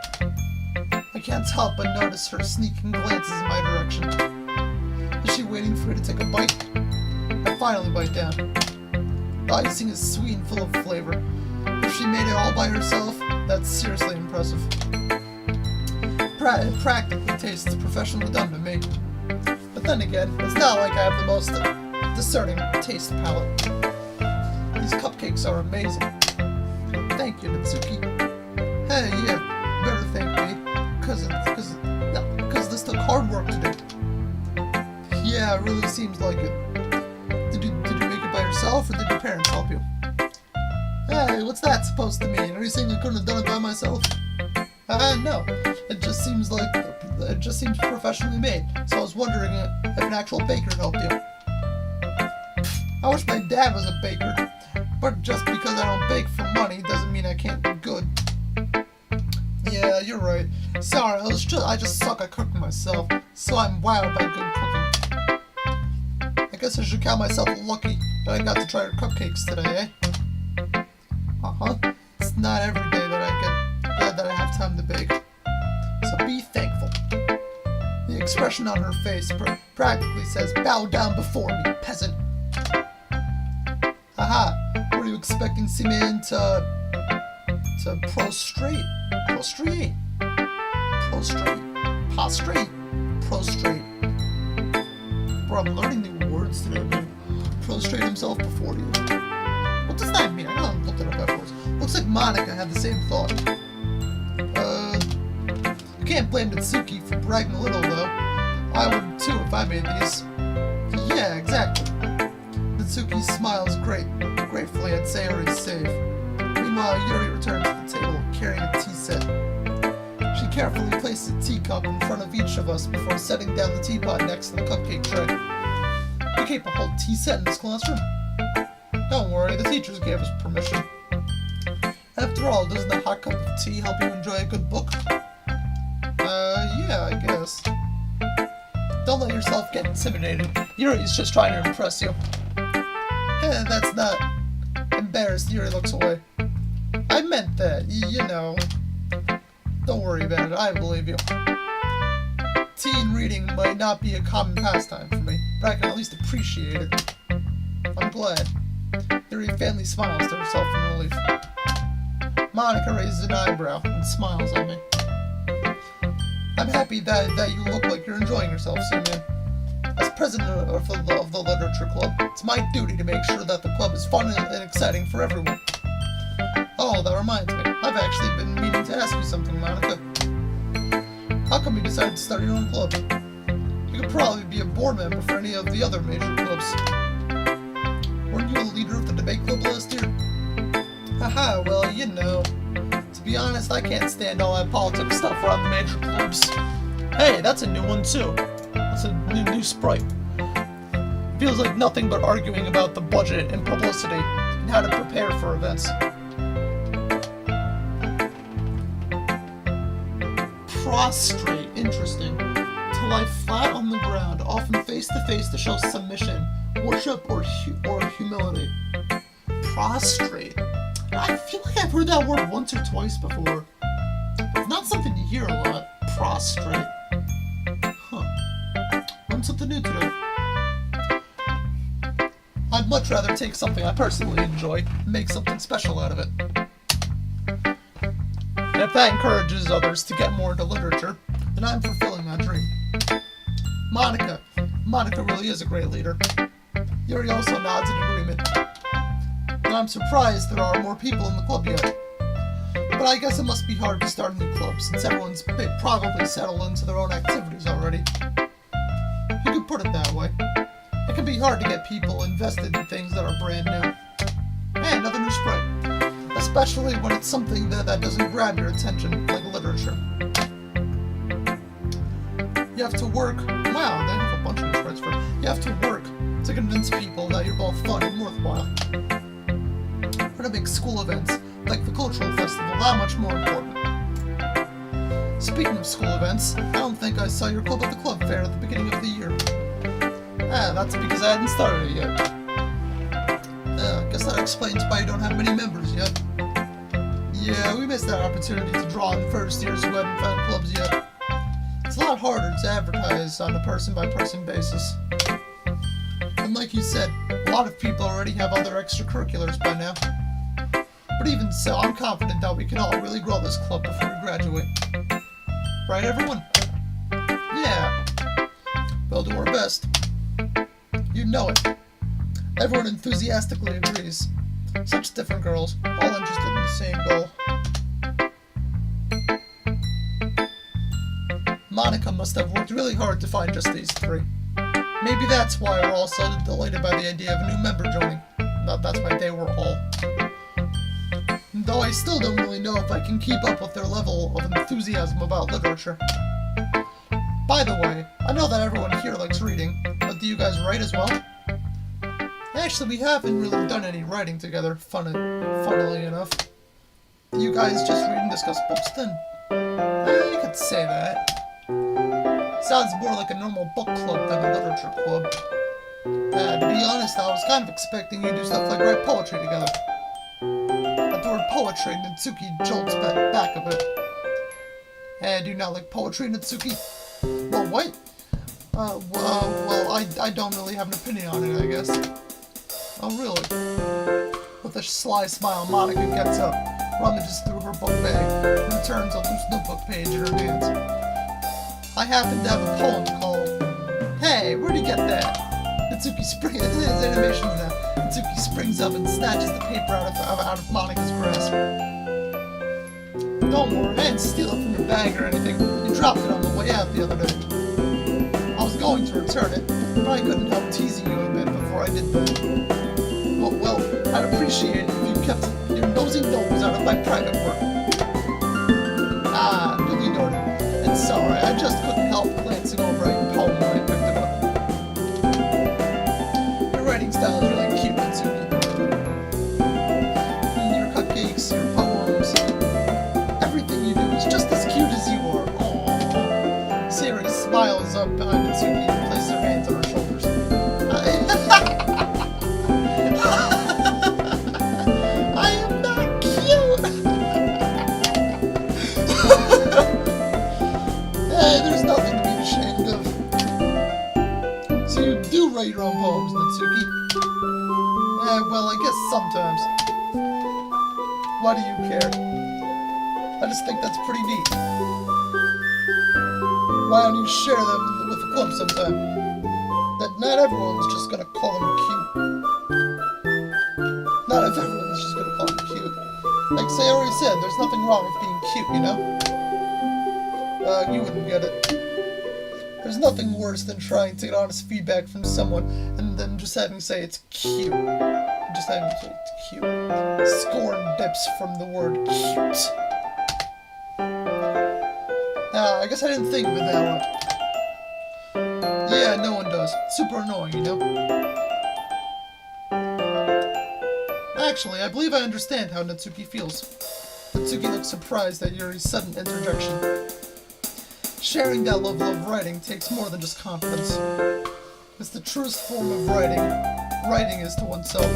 I can't help but notice her sneaking glances in my direction. Is she waiting for me to take a bite? I finally bite down. The icing is sweet and full of flavor. If she made it all by herself, that's seriously impressive. It practically tastes professionally done to me. But then again, it's not like I have the most discerning taste palate. These cupcakes are amazing. Thank you, Natsuki. Hey, yeah, better thank me, because this took hard work to do. Yeah, it really seems like it. Did you make it by yourself, or did your parents help you? Hey, what's that supposed to mean? Are you saying I couldn't have done it by myself? No. It just seems professionally made, so I was wondering if an actual baker helped you. I wish my dad was a baker, But just because I don't bake for money doesn't mean I can't be good. Yeah, you're right. Sorry, I just suck at cooking myself, so I'm wowed by good cooking. I guess I should count myself lucky that I got to try your cupcakes today, eh? Uh-huh. It's not every day that I have time to bake. So be thankful. The expression on her face practically says, "Bow down before me, peasant." Haha, were you expecting Seaman to prostrate? Prostrate? Prostrate? Prostrate? Prostrate. Bro, I'm learning new words today, man. Prostrate himself before you. What does that mean? I gotta look it up afterwards. Looks like Monica had the same thought. You can't blame Natsuki for bragging a little, though. I would too if I made these. Yeah, exactly. Natsuki smiles gratefully at Sayori's save. Meanwhile, Yuri returns to the table, carrying a tea set. She carefully places a teacup in front of each of us before setting down the teapot next to the cupcake tray. You keep a whole tea set in this classroom? Don't worry, the teachers gave us permission. After all, doesn't a hot cup of tea help you enjoy a good book? Yeah, I guess. Don't let yourself get intimidated. Yuri's just trying to impress you. That's not... Embarrassed, Yuri looks away. I meant that, you know. Don't worry about it, I believe you. Tea and reading might not be a common pastime for me, but I can at least appreciate it. I'm glad. Yuri faintly smiles to herself in relief. Monica raises an eyebrow and smiles at me. I'm happy that you look like you're enjoying yourself, Seaman. As president of the Literature Club, it's my duty to make sure that the club is fun and exciting for everyone. Oh, that reminds me. I've actually been meaning to ask you something, Monica. How come you decided to start your own club? You could probably be a board member for any of the other major clubs. Weren't you a leader of the debate club last year? Haha, well, you know. To be honest, I can't stand all that politics stuff around the major clubs. Hey, that's a new one too. That's a new sprite. Feels like nothing but arguing about the budget and publicity and how to prepare for events. Prostrate, interesting. To lie flat on the ground, often face to face to show submission, worship, or humility. Prostrate. I feel like I've heard that word once or twice before. It's not something you hear a lot. Prostrate. Huh. Learned something new today. I'd much rather take something I personally enjoy and make something special out of it. And if that encourages others to get more into literature, then I'm fulfilling that dream. Monica really is a great leader. Yuri also nods in agreement. And I'm surprised there are more people in the club yet. But I guess it must be hard to start a new club since everyone's probably settled into their own activities already. You could put it that way. It can be hard to get people invested in things that are brand new. Hey, another new sprite. Especially when it's something that doesn't grab your attention, like literature. You have to work. Wow, they have a bunch of new sprites for it. You have to work to convince people that you're both fun and worthwhile. For to make school events, like the cultural festival, that much more important. Speaking of school events, I don't think I saw your club at the club fair at the beginning of the year. That's because I hadn't started it yet. I guess that explains why you don't have many members yet. Yeah, we missed that opportunity to draw on first years who hadn't found clubs yet. It's a lot harder to advertise on a person-by-person basis. And like you said, a lot of people already have other extracurriculars by now. But even so, I'm confident that we can all really grow this club before we graduate. Right, everyone? Yeah. We'll do our best. You know it. Everyone enthusiastically agrees. Such different girls, all interested in the same goal. Monica must have worked really hard to find just these three. Maybe that's why we're all so delighted by the idea of a new member joining. That's my day we're all. Though I still don't really know if I can keep up with their level of enthusiasm about literature. By the way, I know that everyone here likes reading, but do you guys write as well? Actually, we haven't really done any writing together, funnily enough. You guys just read and discuss books then? You could say that. Sounds more like a normal book club than a literature club. To be honest, I was kind of expecting you to do stuff like write poetry together. At the word poetry, Natsuki jolts back a bit. Do you not like poetry, Natsuki? Well, what? Well, I don't really have an opinion on it, I guess. Oh, really? With a sly smile, Monica gets up, rummages through her book bag, and returns a loose notebook page in her hands. I happen to have a poem called Hey, where'd you get that? Natsuki springs up and snatches the paper out of Monica's grasp. Don't worry, I didn't steal it from your bag or anything. You dropped it on the way out the other day. I was going to return it, but I couldn't help teasing you a bit before I did that. Well, I'd appreciate it if you kept your nosy nose out of my private work. Duly noted. And sorry, I just couldn't help glancing over at your poem when I picked it up. Your writing style is really cute, Natsuki. Your cupcakes, your poems, everything you do is just as cute as you are. Aww. Sayori smiles up behind Natsuki and places her hands on her shoulders. I am not cute! Hey, there's nothing to be ashamed of. So you do write your own poems, Natsuki? Well, I guess sometimes. Why do you care? I just think that's pretty neat. Why don't you share them with the club sometime? That not everyone's just gonna call them cute. Not everyone's just gonna call them cute. Like Sayori said, there's nothing wrong with being cute, you know? You wouldn't get it. There's nothing worse than trying to get honest feedback from someone and then just having to say it's cute. Just having to say it's cute. Scorn dips from the word cute. I guess I didn't think of it that way. Yeah, no one does. Super annoying, you know? Actually, I believe I understand how Natsuki feels. Natsuki looks surprised at Yuri's sudden interjection. Sharing that level of writing takes more than just confidence. It's the truest form of writing. Writing is to oneself.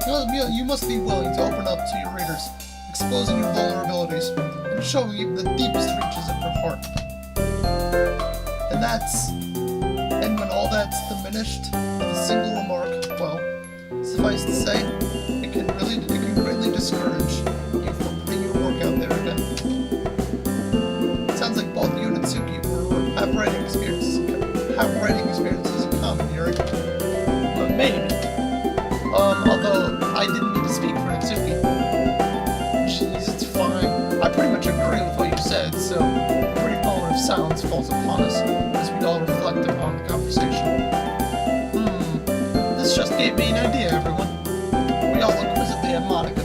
You must be willing to open up to your readers, exposing your vulnerabilities, and showing even the deepest reaches of your heart. And when all that's diminished with a single remark, well, suffice to say, it can greatly discourage you from putting your work out there again. It sounds like both you and Natsuki have writing experiences in common, Yuri. But maybe. Although I didn't mean to speak for Natsuki. Jeez, it's fine. I pretty much agree with what you said, so a brief moment of silence falls upon us as we all reflect upon the conversation. This just gave me an idea, everyone. We all look quizzically at Monica,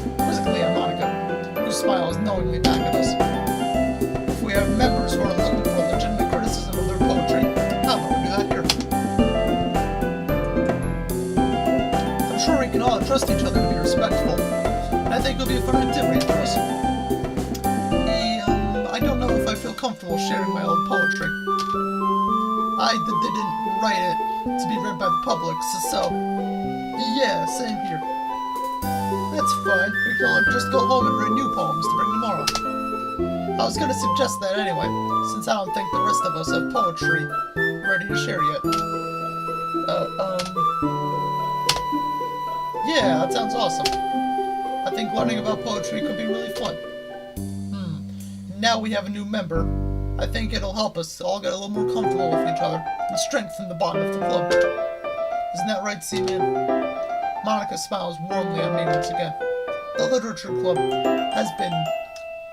who smiles knowingly back at us. If we have members who are looking for legitimate criticism of their poetry, how about we do that here? I'm sure we can all trust each other to be respectful, and I think it'll be a fun activity for us. I don't know if I feel comfortable sharing my old poetry. I didn't write it to be read by the public, so yeah, same here. That's fine. We can all just go home and write new poems to bring tomorrow. I was gonna suggest that anyway, since I don't think the rest of us have poetry ready to share yet. Yeah, that sounds awesome. I think learning about poetry could be really fun. Now we have a new member. I think it'll help us all get a little more comfortable with each other and strengthen the bond of the club. Isn't that right, Seaman? Monica smiles warmly at me once again. The literature club has been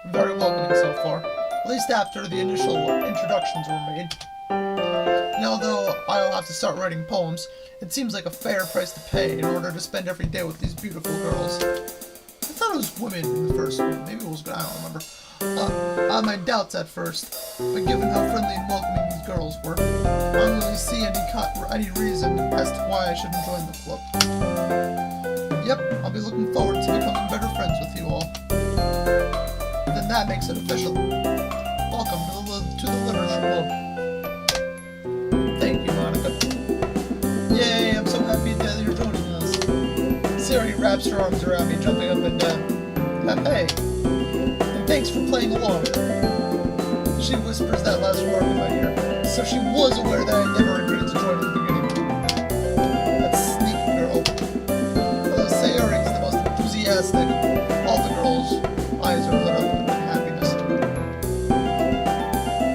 very welcoming so far, at least after the initial introductions were made. And although I'll have to start writing poems, it seems like a fair price to pay in order to spend every day with these beautiful girls. I thought it was women in the first one. Maybe it was, I don't remember. I had my doubts at first, but given how friendly and welcoming these girls were, I don't really see any reason as to why I shouldn't join the club. Yep, I'll be looking forward to becoming better friends with you all. Then that makes it official. Welcome to the Literature Club. Thank you, Monica. Yay, I'm so happy that you're joining us. Sayori wraps her arms around me, jumping up and down. Hey, and thanks for playing along. She whispers that last word in my ear, so she was aware that I never agreed to join at the beginning. That sneaky girl. Although Sayori is the most enthusiastic, all the girls' eyes are lit up with happiness.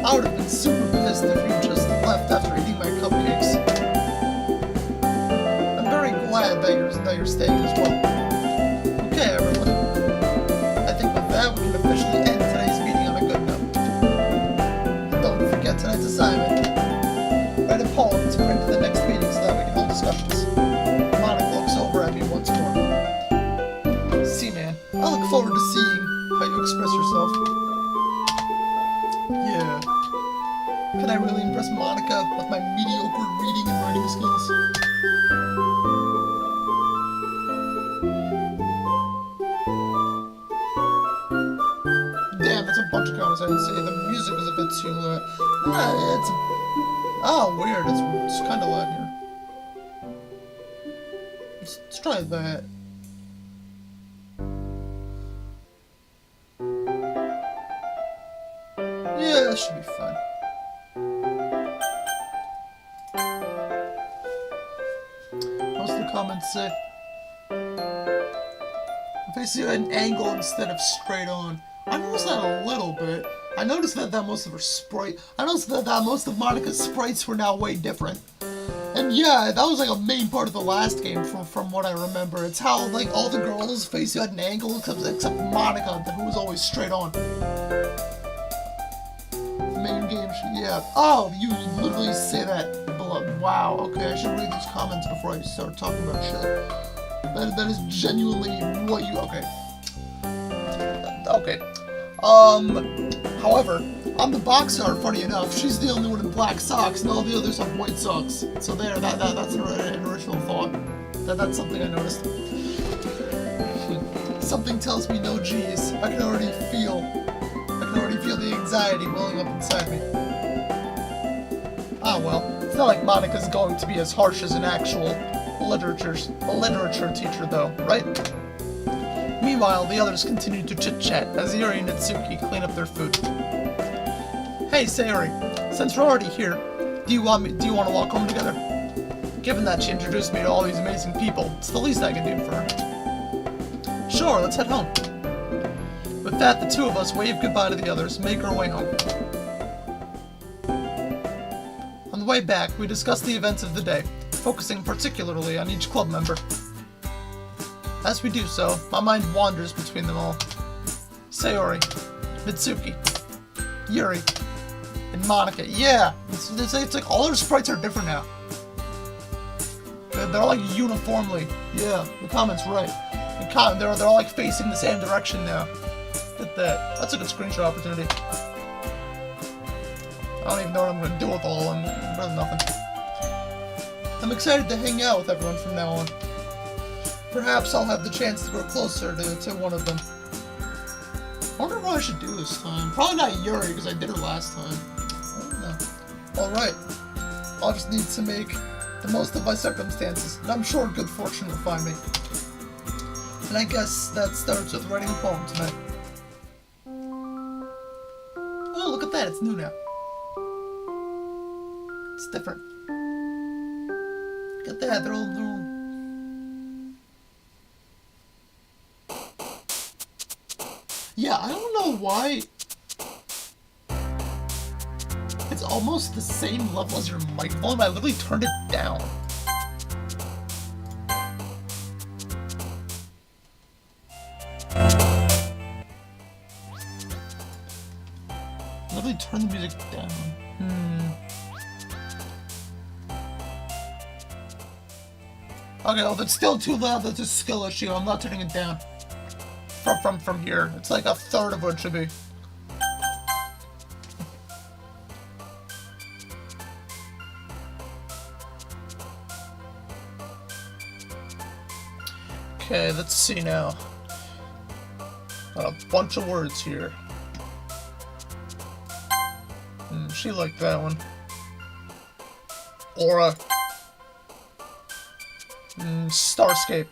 I would have been super pissed if you just left after eating my cupcakes. I'm very glad that you're staying as well. Okay, everyone. I think with that we can officially end today's meeting on a good note. Don't forget tonight's assignment. Write a poem to bring to the next meeting so that we can hold discussions. Monica looks over at me once more. See, man, I look forward to seeing how you express yourself. Yeah. Can I really impress Monica with my mediocre reading and writing skills? Damn, that's a bunch of comments I didn't see. The music is a bit too loud. Oh, weird. It's kind of loud here. Let's try that. Yeah, that should be fine. Most of the comments say if I see an angle instead of straight on. I noticed that a little bit. I noticed that most of her I noticed that most of Monica's sprites were now way different. And yeah, that was like a main part of the last game from what I remember. It's how like all the girls' face at an angle except Monica, who was always straight on. Main game, yeah. Oh, you literally say that below. Wow, okay, I should read these comments before I start talking about shit. That is genuinely what you, okay. Okay. However, on the box art, funny enough, she's the only one in black socks, and all the others have white socks. So there, that's an original thought. That's something I noticed. Something tells me no G's. I can already feel the anxiety welling up inside me. Ah well, it's not like Monica's going to be as harsh as an actual literature teacher though, right? Meanwhile, the others continue to chit-chat as Yuri and Natsuki clean up their food. Hey Sayori, since we're already here, do you want to walk home together? Given that she introduced me to all these amazing people, it's the least I can do for her. Sure, let's head home. With that, the two of us wave goodbye to the others and make our way home. On the way back, we discuss the events of the day, focusing particularly on each club member. As we do so, my mind wanders between them all. Sayori, Natsuki, Yuri, and Monica. Yeah, it's like all their sprites are different now. They're like uniformly. Yeah, the comment's right. They're all like facing the same direction now. Look at that. That's a good screenshot opportunity. I don't even know what I'm going to do with all of them. Really nothing. I'm excited to hang out with everyone from now on. Perhaps I'll have the chance to grow closer to one of them. I wonder what I should do this time. Probably not Yuri, because I did her last time. I don't know. Alright. I'll just need to make the most of my circumstances, and I'm sure good fortune will find me. And I guess that starts with writing a poem tonight. Oh, look at that, it's new now. It's different. Look at that, they're all new. Yeah, I don't know why. It's almost the same level as your mic volume. I literally turned it down. Literally turn the music down. Okay, well, if it's still too loud, that's a skill issue. I'm not turning it down. From here. It's like a third of what it should be. Okay, let's see now. A bunch of words here. She liked that one. Aura. Starscape.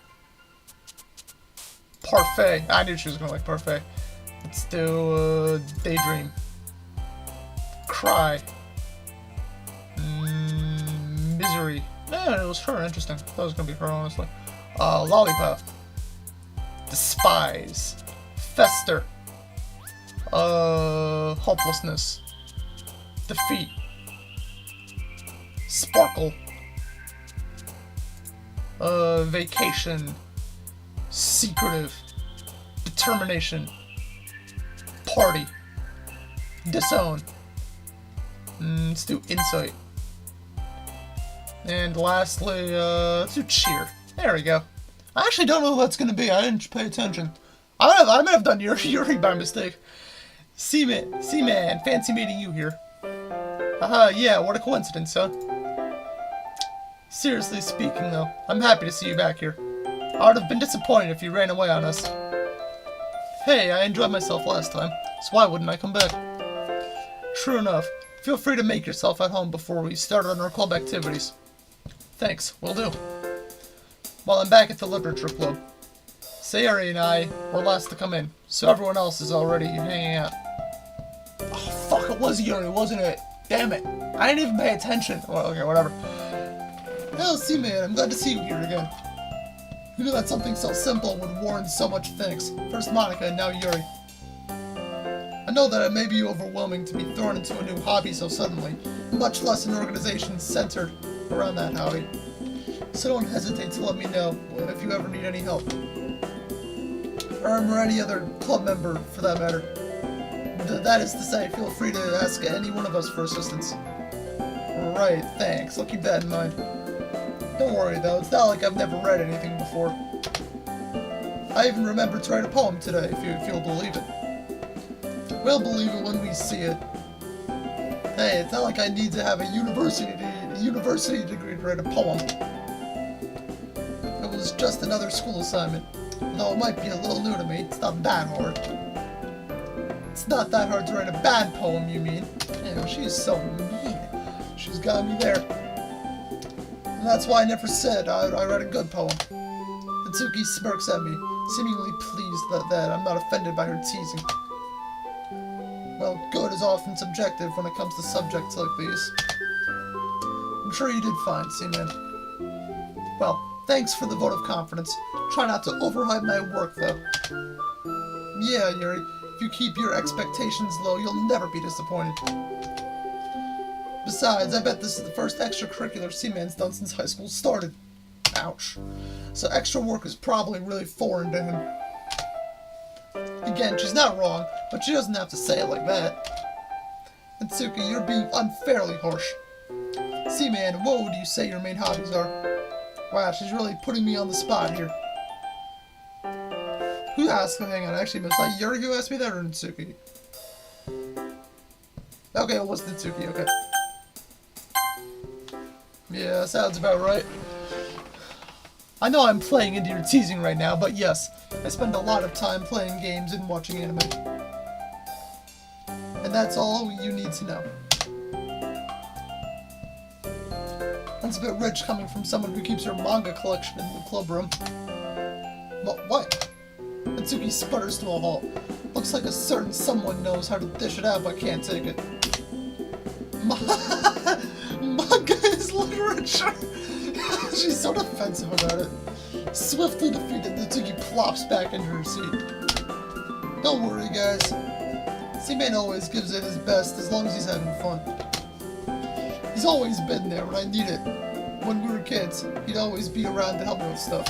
Parfait. I knew she was gonna like Parfait. Let's do Daydream. Cry. Misery. Yeah, it was her. Interesting. That was gonna be her, honestly. Lollipop. Despise. Fester. Hopelessness. Defeat. Sparkle. Vacation. Secretive. Determination. Party. Disown. Let's do insight. And lastly, let's do cheer. There we go. I actually don't know who that's gonna be. I didn't pay attention. I might have done Yuri by mistake. Seaman, fancy meeting you here. Yeah, what a coincidence, huh? Seriously speaking, though, I'm happy to see you back here. I would have been disappointed if you ran away on us. Hey, I enjoyed myself last time, so why wouldn't I come back? True enough. Feel free to make yourself at home before we start on our club activities. Thanks, will do. Well, I'm back at the literature club. Sayori and I were last to come in, so everyone else is already hanging out. Oh, fuck, it was Yuri, wasn't it? Damn it. I didn't even pay attention. Well, okay, whatever. Hell, man, I'm glad to see you here again. You know that something so simple would warrant so much thanks. First Monica and now Yuri. I know that it may be overwhelming to be thrown into a new hobby so suddenly, much less an organization centered around that hobby. So don't hesitate to let me know if you ever need any help. Or any other club member, for that matter. That is to say, feel free to ask any one of us for assistance. Right, thanks. I'll keep that in mind. Don't worry though, it's not like I've never read anything before. I even remembered to write a poem today, if you'll believe it. We'll believe it when we see it. Hey, it's not like I need to have a university degree to write a poem. It was just another school assignment. Though it might be a little new to me, it's not that hard. It's not that hard to write a bad poem, you mean? Ew, she is so mean. She's got me there. And that's why I never said I write a good poem. Itsuki smirks at me, seemingly pleased that I'm not offended by her teasing. Well, good is often subjective when it comes to subjects like these. I'm sure you did fine, Seaman. Well, thanks for the vote of confidence. Try not to overhype my work, though. Yeah, Yuri, if you keep your expectations low, you'll never be disappointed. Besides, I bet this is the first extracurricular Seaman's done since high school started. Ouch. So extra work is probably really foreign to him. Again, she's not wrong, but she doesn't have to say it like that. Itsuki, you're being unfairly harsh. Seaman, what would you say your main hobbies are? Wow, she's really putting me on the spot here. Who asked me? Hang on, I actually missed that. Yuri who asked me that, or Itsuki? Okay, it was Itsuki, okay. Yeah, sounds about right. I know I'm playing into your teasing right now, but yes, I spend a lot of time playing games and watching anime. And that's all you need to know. That's a bit rich coming from someone who keeps her manga collection in the club room. What? Itsuki sputters to a halt. Looks like a certain someone knows how to dish it out but can't take it. Manga is literature! She's so defensive about it. Swiftly defeated, Itsuki plops back into her seat. Don't worry, guys. Seaman always gives it his best as long as he's having fun. He's always been there when I need it. When we were kids, he'd always be around to help me with stuff.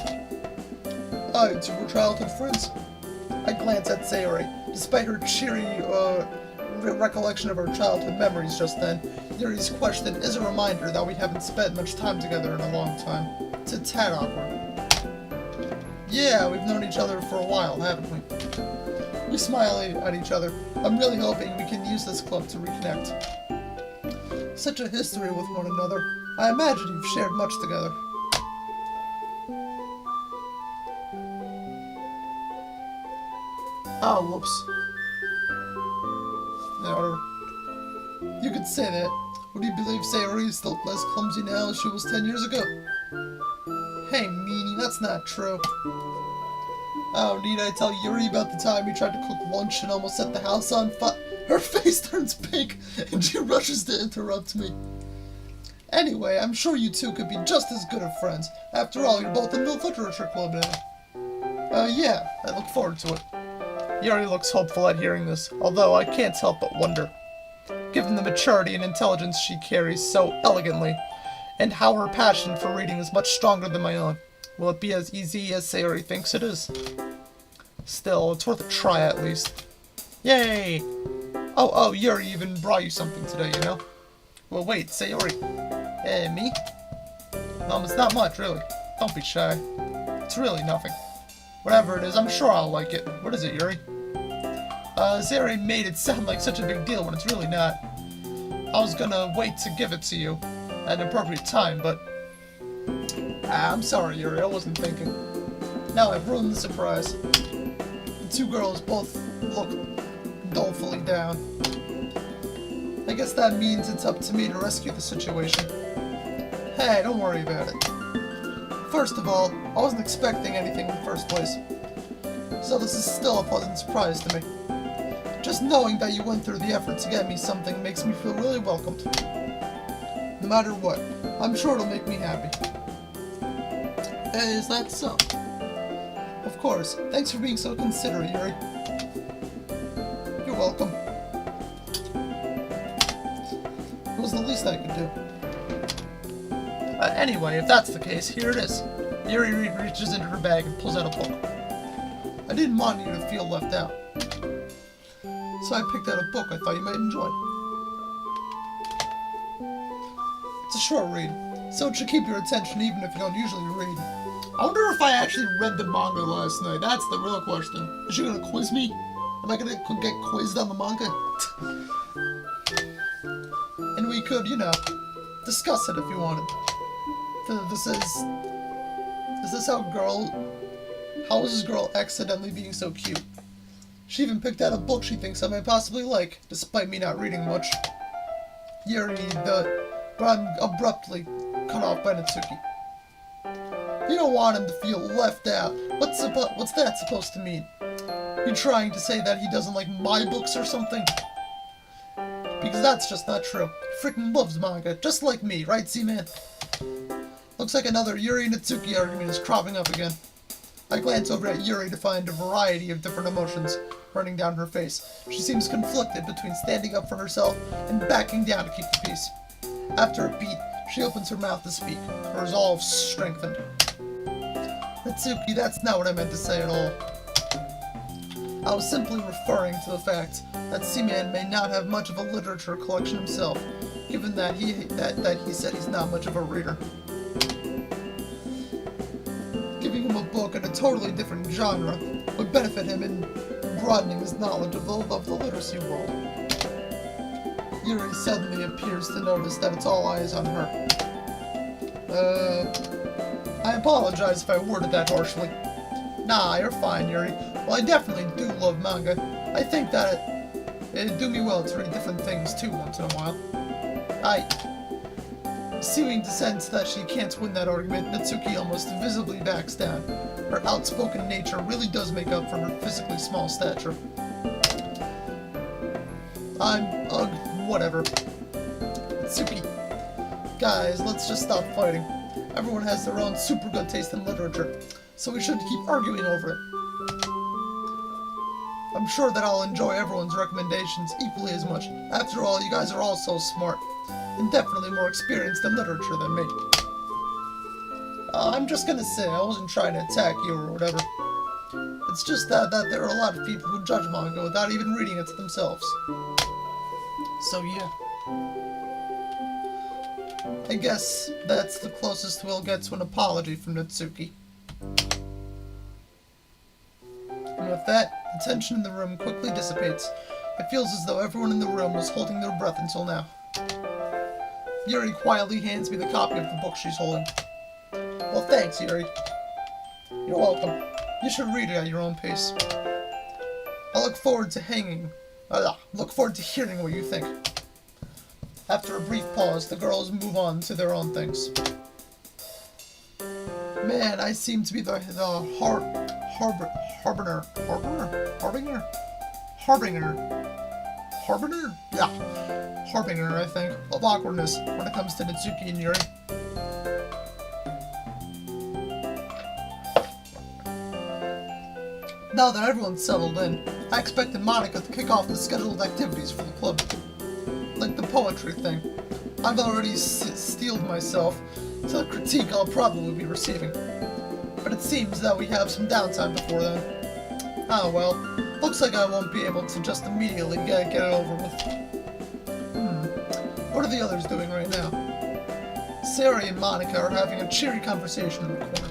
Hi, two were childhood friends. I glance at Sayori. Despite her cheery recollection of our childhood memories just then, Yuri's question is a reminder that we haven't spent much time together in a long time. It's a tad awkward. Yeah, we've known each other for a while, haven't we? We smile at each other. I'm really hoping we can use this club to reconnect. Such a history with one another. I imagine you've shared much together. Oh, whoops. Yeah, whatever. You could say that. Would you believe Sayori is still less clumsy now as she was 10 years ago? Hey, meanie, that's not true. Oh, need I tell Yuri about the time you tried to cook lunch and almost set the house on fire? Her face turns pink, and she rushes to interrupt me. Anyway, I'm sure you two could be just as good of friends. After all, you're both in the literature club now. Yeah, I look forward to it. Yuri looks hopeful at hearing this, although I can't help but wonder. Given the maturity and intelligence she carries so elegantly, and how her passion for reading is much stronger than my own, will it be as easy as Sayori thinks it is? Still, it's worth a try at least. Yay! Oh, Yuri even brought you something today, you know? Well, wait, Sayori. Me? It's not much, really. Don't be shy. It's really nothing. Whatever it is, I'm sure I'll like it. What is it, Yuri? Sayori made it sound like such a big deal when it's really not. I was gonna wait to give it to you at an appropriate time, but... I'm sorry, Yuri, I wasn't thinking. Now I've ruined the surprise. The two girls both look dolefully down. I guess that means it's up to me to rescue the situation. Hey, don't worry about it. First of all, I wasn't expecting anything in the first place, so this is still a pleasant surprise to me. Just knowing that you went through the effort to get me something makes me feel really welcomed. No matter what, I'm sure it'll make me happy. Is that so? Of course. Thanks for being so considerate, Yuri. You're welcome. It was the least I could do. Anyway, if that's the case, here it is. Yuri reaches into her bag and pulls out a book. I didn't want you to feel left out, so I picked out a book I thought you might enjoy. It's a short read, so it should keep your attention even if you don't usually read. I wonder if I actually read the manga last night. That's the real question. Is she gonna quiz me? Am I gonna get quizzed on the manga? And we could, discuss it if you wanted. Is this how is this girl accidentally being so cute? She even picked out a book she thinks I might possibly like, despite me not reading much. Yuri, but I'm abruptly cut off by Natsuki. You don't want him to feel left out. What's that supposed to mean? You trying to say that he doesn't like my books or something? Because that's just not true. He freaking loves manga, just like me, right, Z-Man? Looks like another Yuri-Natsuki argument is cropping up again. I glance over at Yuri to find a variety of different emotions running down her face. She seems conflicted between standing up for herself and backing down to keep the peace. After a beat, she opens her mouth to speak, her resolve strengthened. Natsuki, that's not what I meant to say at all. I was simply referring to the fact that Seaman may not have much of a literature collection himself, given that he said he's not much of a reader. Giving him a book in a totally different genre would benefit him in broadening his knowledge of the literacy world. Yuri suddenly appears to notice that it's all eyes on her. I apologize if I worded that harshly. Nah, you're fine, Yuri. Well, I definitely do love manga. I think that it'd do me well to read different things too once in a while. Seeming to sense that she can't win that argument, Natsuki almost visibly backs down. Her outspoken nature really does make up for her physically small stature. Whatever. Natsuki. Guys, let's just stop fighting. Everyone has their own super good taste in literature, so we shouldn't keep arguing over it. I'm sure that I'll enjoy everyone's recommendations equally as much. After all, you guys are all so smart, and definitely more experienced in literature than me. I'm just gonna say, I wasn't trying to attack you or whatever. It's just that there are a lot of people who judge manga without even reading it themselves. So yeah. I guess that's the closest we'll get to an apology from Natsuki. And with that, the tension in the room quickly dissipates. It feels as though everyone in the room was holding their breath until now. Yuri quietly hands me the copy of the book she's holding. Well, thanks, Yuri. You're welcome. You should read it at your own pace. I look forward to hearing what you think. After a brief pause, the girls move on to their own things. Man, I seem to be the harbinger? Yeah, harbinger, I think, of awkwardness when it comes to Natsuki and Yuri. Now that everyone's settled in, I expected Monica to kick off the scheduled activities for the club. Like the poetry thing. I've already steeled myself to the critique I'll probably be receiving. But it seems that we have some downtime before then. Ah well, looks like I won't be able to just immediately get it over with. What are the others doing right now? Sayori and Monica are having a cheery conversation in the corner.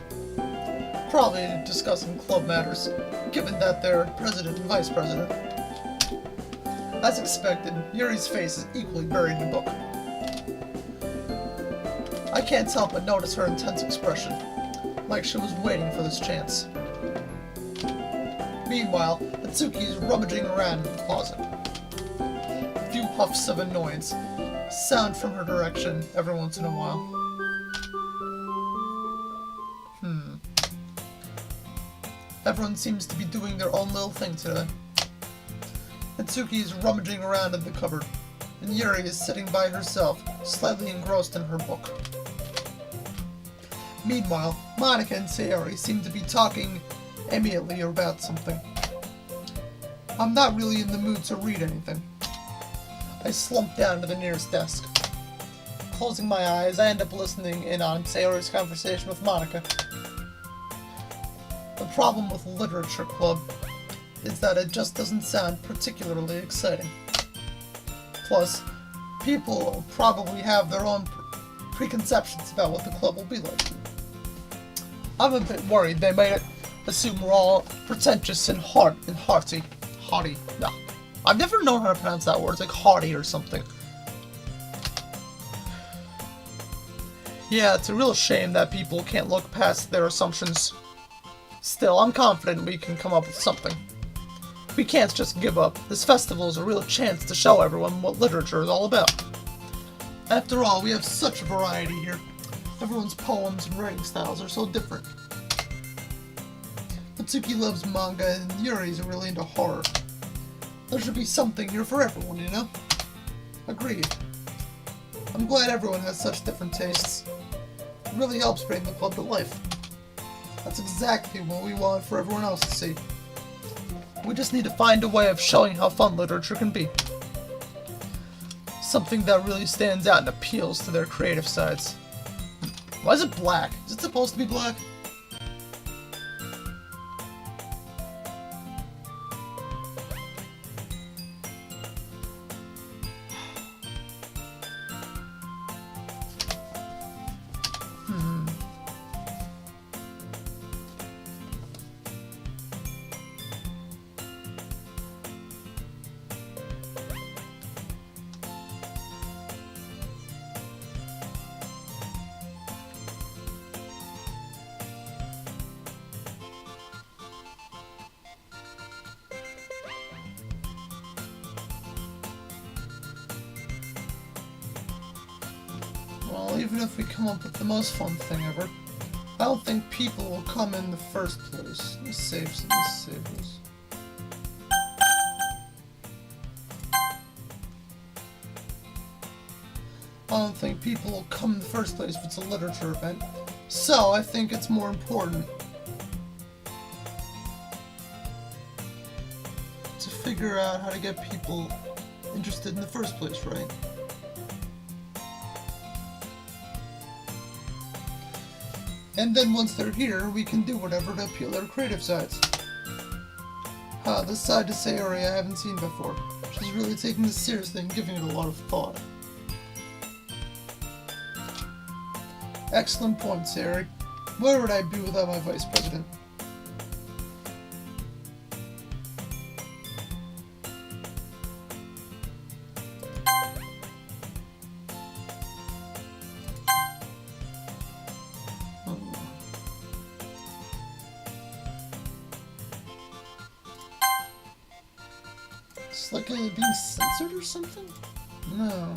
Probably discussing club matters, given that they're president and vice president. As expected, Yuri's face is equally buried in the book. I can't help but notice her intense expression, like she was waiting for this chance. Meanwhile, Natsuki is rummaging around in the closet. A few huffs of annoyance sound from her direction every once in a while. Everyone seems to be doing their own little thing today. Natsuki is rummaging around in the cupboard, and Yuri is sitting by herself, slightly engrossed in her book. Meanwhile, Monica and Sayori seem to be talking amiably about something. I'm not really in the mood to read anything. I slump down to the nearest desk. Closing my eyes, I end up listening in on Sayori's conversation with Monica. The problem with Literature Club is that it just doesn't sound particularly exciting. Plus, people probably have their own preconceptions about what the club will be like. I'm a bit worried they might assume we're all pretentious and haughty. No. I've never known how to pronounce that word. It's like haughty or something. Yeah, it's a real shame that people can't look past their assumptions. Still, I'm confident we can come up with something. We can't just give up. This festival is a real chance to show everyone what literature is all about. After all, we have such a variety here. Everyone's poems and writing styles are so different. Natsuki loves manga and Yuri's really into horror. There should be something here for everyone, you know? Agreed. I'm glad everyone has such different tastes. It really helps bring the club to life. That's exactly what we want for everyone else to see. We just need to find a way of showing how fun literature can be. Something that really stands out and appeals to their creative sides. Why is it black? Is it supposed to be black? Well, even if we come up with the most fun thing ever, I don't think people will come in the first place. Let's save this. I don't think people will come in the first place if it's a literature event. So, I think it's more important to figure out how to get people interested in the first place, right? And then once they're here, we can do whatever to appeal their creative sides. This side to Sayori I haven't seen before. She's really taking this seriously and giving it a lot of thought. Excellent point, Sayori. Where would I be without my vice president? like being censored or something? No.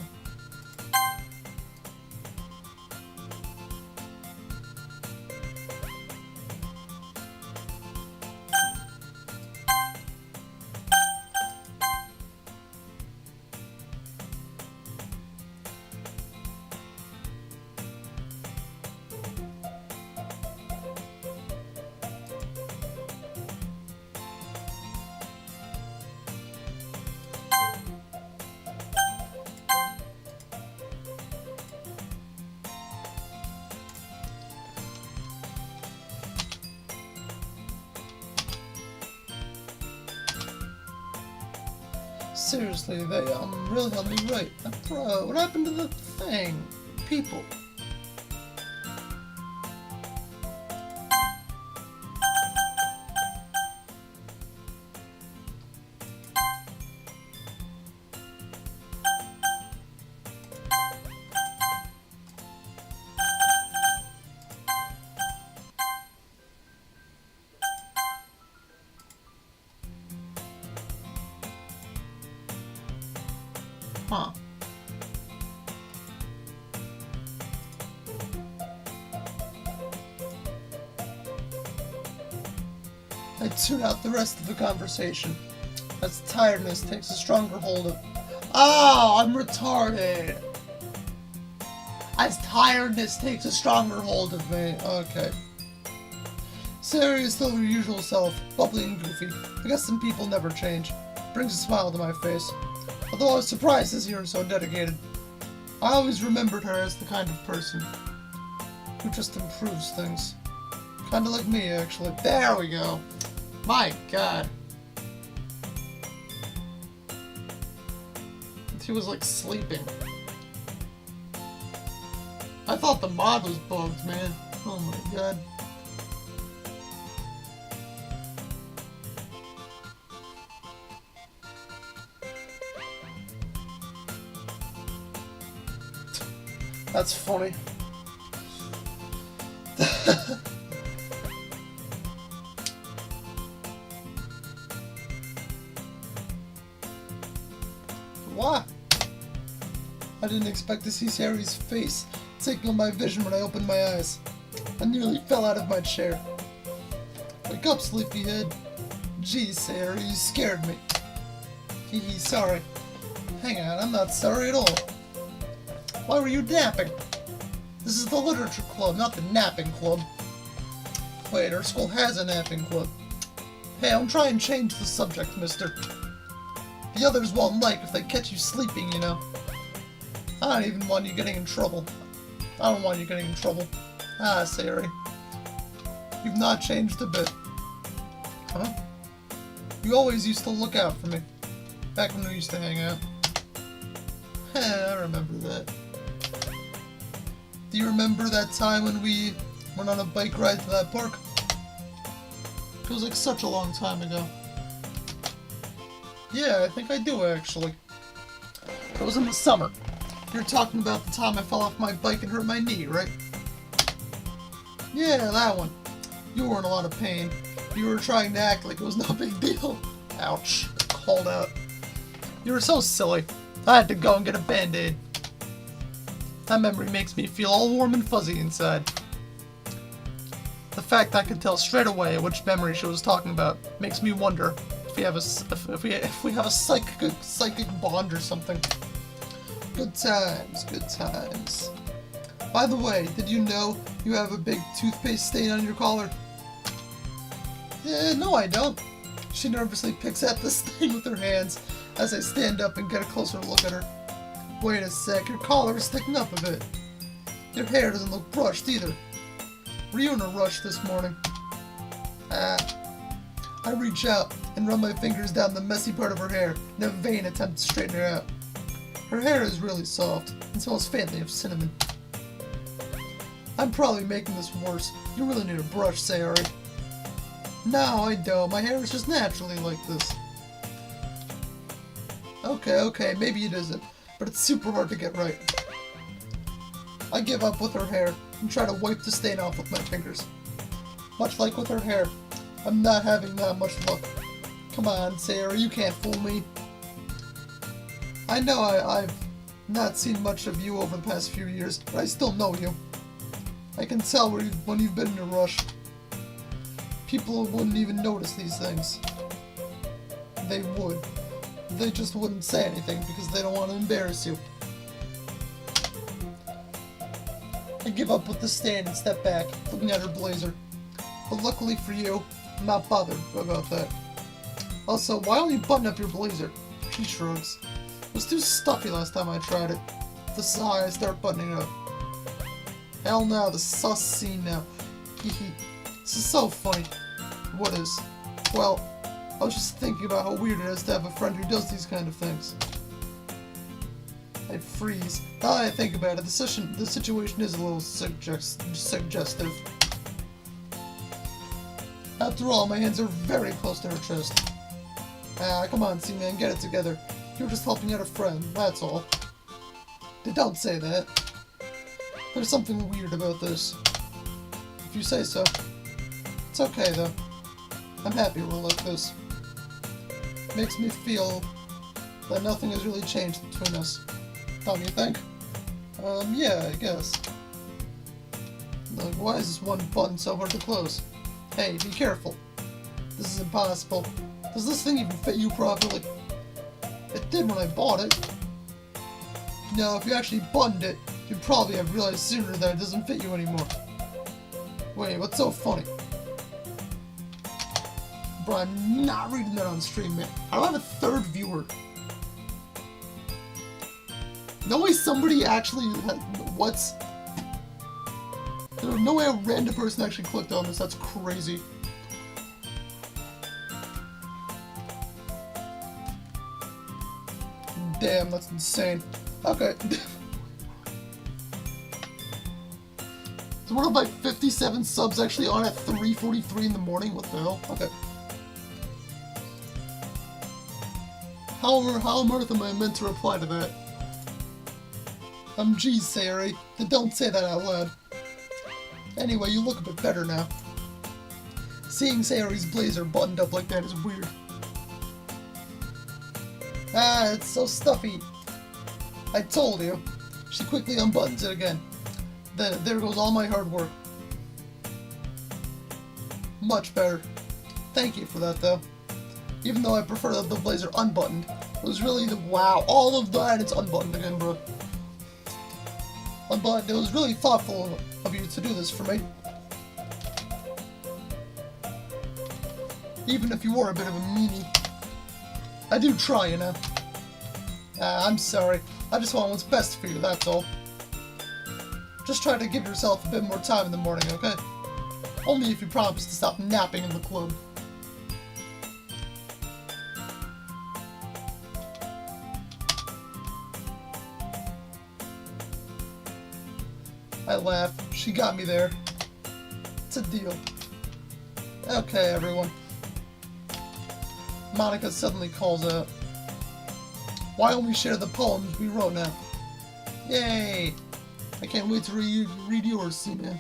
Seriously, they really helped me write. Bro, what happened to the thing? People. Huh. I tune out the rest of the conversation, as tiredness takes a stronger hold of... Oh, I'm retarded! As tiredness takes a stronger hold of me. Okay. Sayori is still her usual self, bubbly and goofy. I guess some people never change. Brings a smile to my face. Although I was surprised to see her so dedicated. I always remembered her as the kind of person who just improves things. Kinda like me, actually. There we go. My god. He was like sleeping. I thought the mod was bugged, man. Oh my god. That's funny. What? I didn't expect to see Sayori's face taking on my vision when I opened my eyes. I nearly fell out of my chair. Wake up, sleepyhead. Geez, Sayori, you scared me. Hee, sorry. Hang on, I'm not sorry at all. Why were you napping? This is the literature club, not the napping club. Wait, our school has a napping club. Hey, don't try and change the subject, mister. The others won't like if they catch you sleeping, you know. I don't even want you getting in trouble. I don't want you getting in trouble. Ah, Sayori. You've not changed a bit. Huh? You always used to look out for me. Back when we used to hang out. I remember that. Do you remember that time when we went on a bike ride to that park? It was like such a long time ago. Yeah, I think I do actually. It was in the summer. You're talking about the time I fell off my bike and hurt my knee, right? Yeah, that one. You were in a lot of pain. You were trying to act like it was no big deal. Ouch. Called out. You were so silly. I had to go and get a band-aid. That memory makes me feel all warm and fuzzy inside. The fact I could tell straight away which memory she was talking about makes me wonder if we have a psychic bond or something. Good times, good times. By the way, did you know you have a big toothpaste stain on your collar? No, I don't. She nervously picks at the stain with her hands as I stand up and get a closer look at her. Wait a sec, your collar is sticking up a bit. Your hair doesn't look brushed either. Were you in a rush this morning? I reach out and run my fingers down the messy part of her hair in a vain attempt to straighten her out. Her hair is really soft and smells faintly of cinnamon. I'm probably making this worse. You really need a brush, Sayori. No, I don't. My hair is just naturally like this. Okay, maybe it isn't, but it's super hard to get right. I give up with her hair and try to wipe the stain off with my fingers. Much like with her hair, I'm not having that much luck. Come on, Sayori, you can't fool me. I know I've not seen much of you over the past few years, but I still know you. I can tell when you've been in a rush. People wouldn't even notice these things. They would. They just wouldn't say anything because they don't want to embarrass you. I give up with the stand and step back, looking at her blazer. But luckily for you, I'm not bothered about that. Also, why don't you button up your blazer? She shrugs. It was too stuffy last time I tried it. This is how I start buttoning it up. Hell no, the sus scene now. Hehe. This is so funny. What is? Well, I was just thinking about how weird it is to have a friend who does these kind of things. I'd freeze. Now that I think about it, the situation is a little suggestive. After all, my hands are very close to her chest. Ah, come on, C-Man, get it together. You're just helping out a friend, that's all. They don't say that. There's something weird about this. If you say so. It's okay, though. I'm happy we're like this. Makes me feel that nothing has really changed between us. Don't you think? Yeah, I guess. Like, why is this one button so hard to close? Hey, be careful. This is impossible. Does this thing even fit you properly? It did when I bought it. Now, if you actually buttoned it, you'd probably have realized sooner that it doesn't fit you anymore. Wait, what's so funny? Bro, I'm not reading that on stream, man. I don't have a third viewer. No way somebody actually had, what's... There's no way a random person actually clicked on this, that's crazy. Damn, that's insane. Okay. So what are my 57 subs actually on at 3:43 in the morning? What the hell? Okay. How on earth am I meant to reply to that? Geez, Sayori. Don't say that out loud. Anyway, you look a bit better now. Seeing Sayori's blazer buttoned up like that is weird. Ah, it's so stuffy. I told you. She quickly unbuttons it again. Then there goes all my hard work. Much better. Thank you for that, though. Even though I prefer the blazer unbuttoned, it was really the wow. All of that, it's unbuttoned again, bro. Unbuttoned. It was really thoughtful of you to do this for me. Even if you were a bit of a meanie. I do try, you know. I'm sorry. I just want what's best for you, that's all. Just try to give yourself a bit more time in the morning, okay? Only if you promise to stop napping in the club. I laugh. She got me there. It's a deal. Okay, everyone. Monica suddenly calls out. Why don't we share the poems we wrote now? Yay! I can't wait to read yours, C-Man.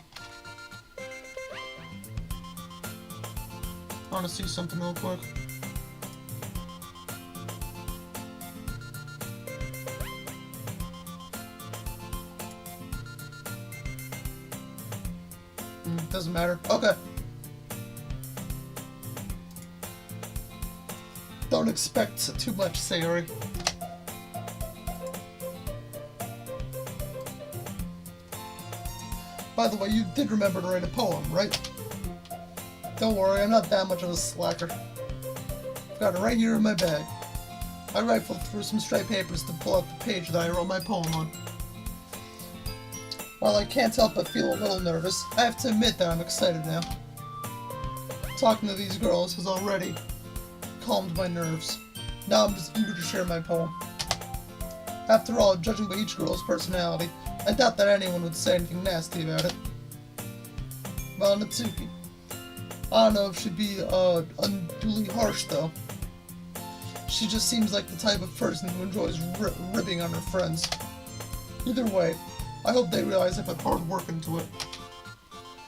I want to see something real quick. Doesn't matter. Okay. Don't expect too much, Sayori. By the way, you did remember to write a poem, right? Don't worry, I'm not that much of a slacker. I've got it right here in my bag. I rifled through some stray papers to pull out the page that I wrote my poem on. While I can't help but feel a little nervous, I have to admit that I'm excited now. Talking to these girls has already calmed my nerves. Now I'm just eager to share my poem. After all, judging by each girl's personality, I doubt that anyone would say anything nasty about it. Well, Natsuki. I don't know if she'd be unduly harsh, though. She just seems like the type of person who enjoys ribbing on her friends. Either way, I hope they realize I put hard work into it.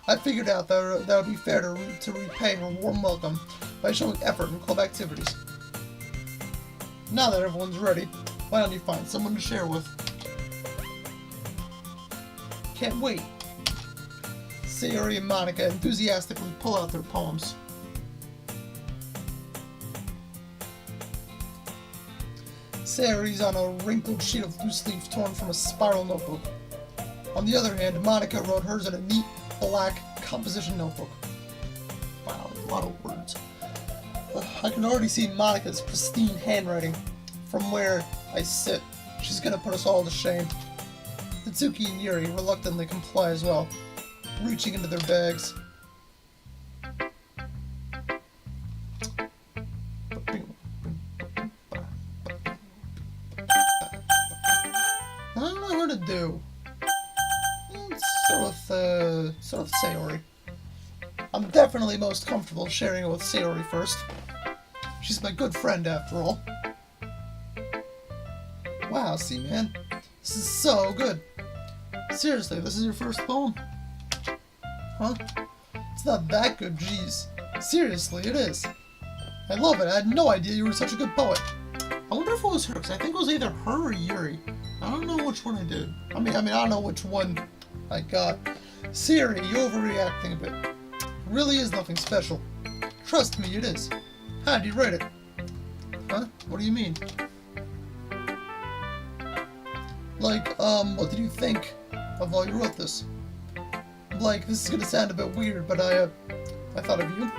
I figured out that would be fair to repay her warm welcome by showing effort in club activities. Now that everyone's ready, Why don't you find someone to share with? Can't wait. Sayori and Monica enthusiastically pull out their poems. Sayori's on a wrinkled sheet of loose leaf torn from a spiral notebook. On the other hand, Monica wrote hers in a neat, black composition notebook. Wow, a lot of words. I can already see Monica's pristine handwriting. From where I sit, she's gonna put us all to shame. Natsuki and Yuri reluctantly comply as well, reaching into their bags. I don't know what to do. Sort of Sayori. I'm definitely most comfortable sharing it with Sayori first. She's my good friend after all. Wow, see man, this is so good. Seriously, this is your first poem? Huh? It's not that good, jeez. Seriously, it is. I love it. I had no idea you were such a good poet. I wonder if it was her, because I think it was either her or Yuri. I don't know which one I did. I mean, I don't know which one I got. Siri, you're overreacting a bit. It really is nothing special. Trust me, it is. How did you write it? Huh? What do you mean? Like, what did you think of while you wrote this? Like, this is gonna sound a bit weird, but I thought of you.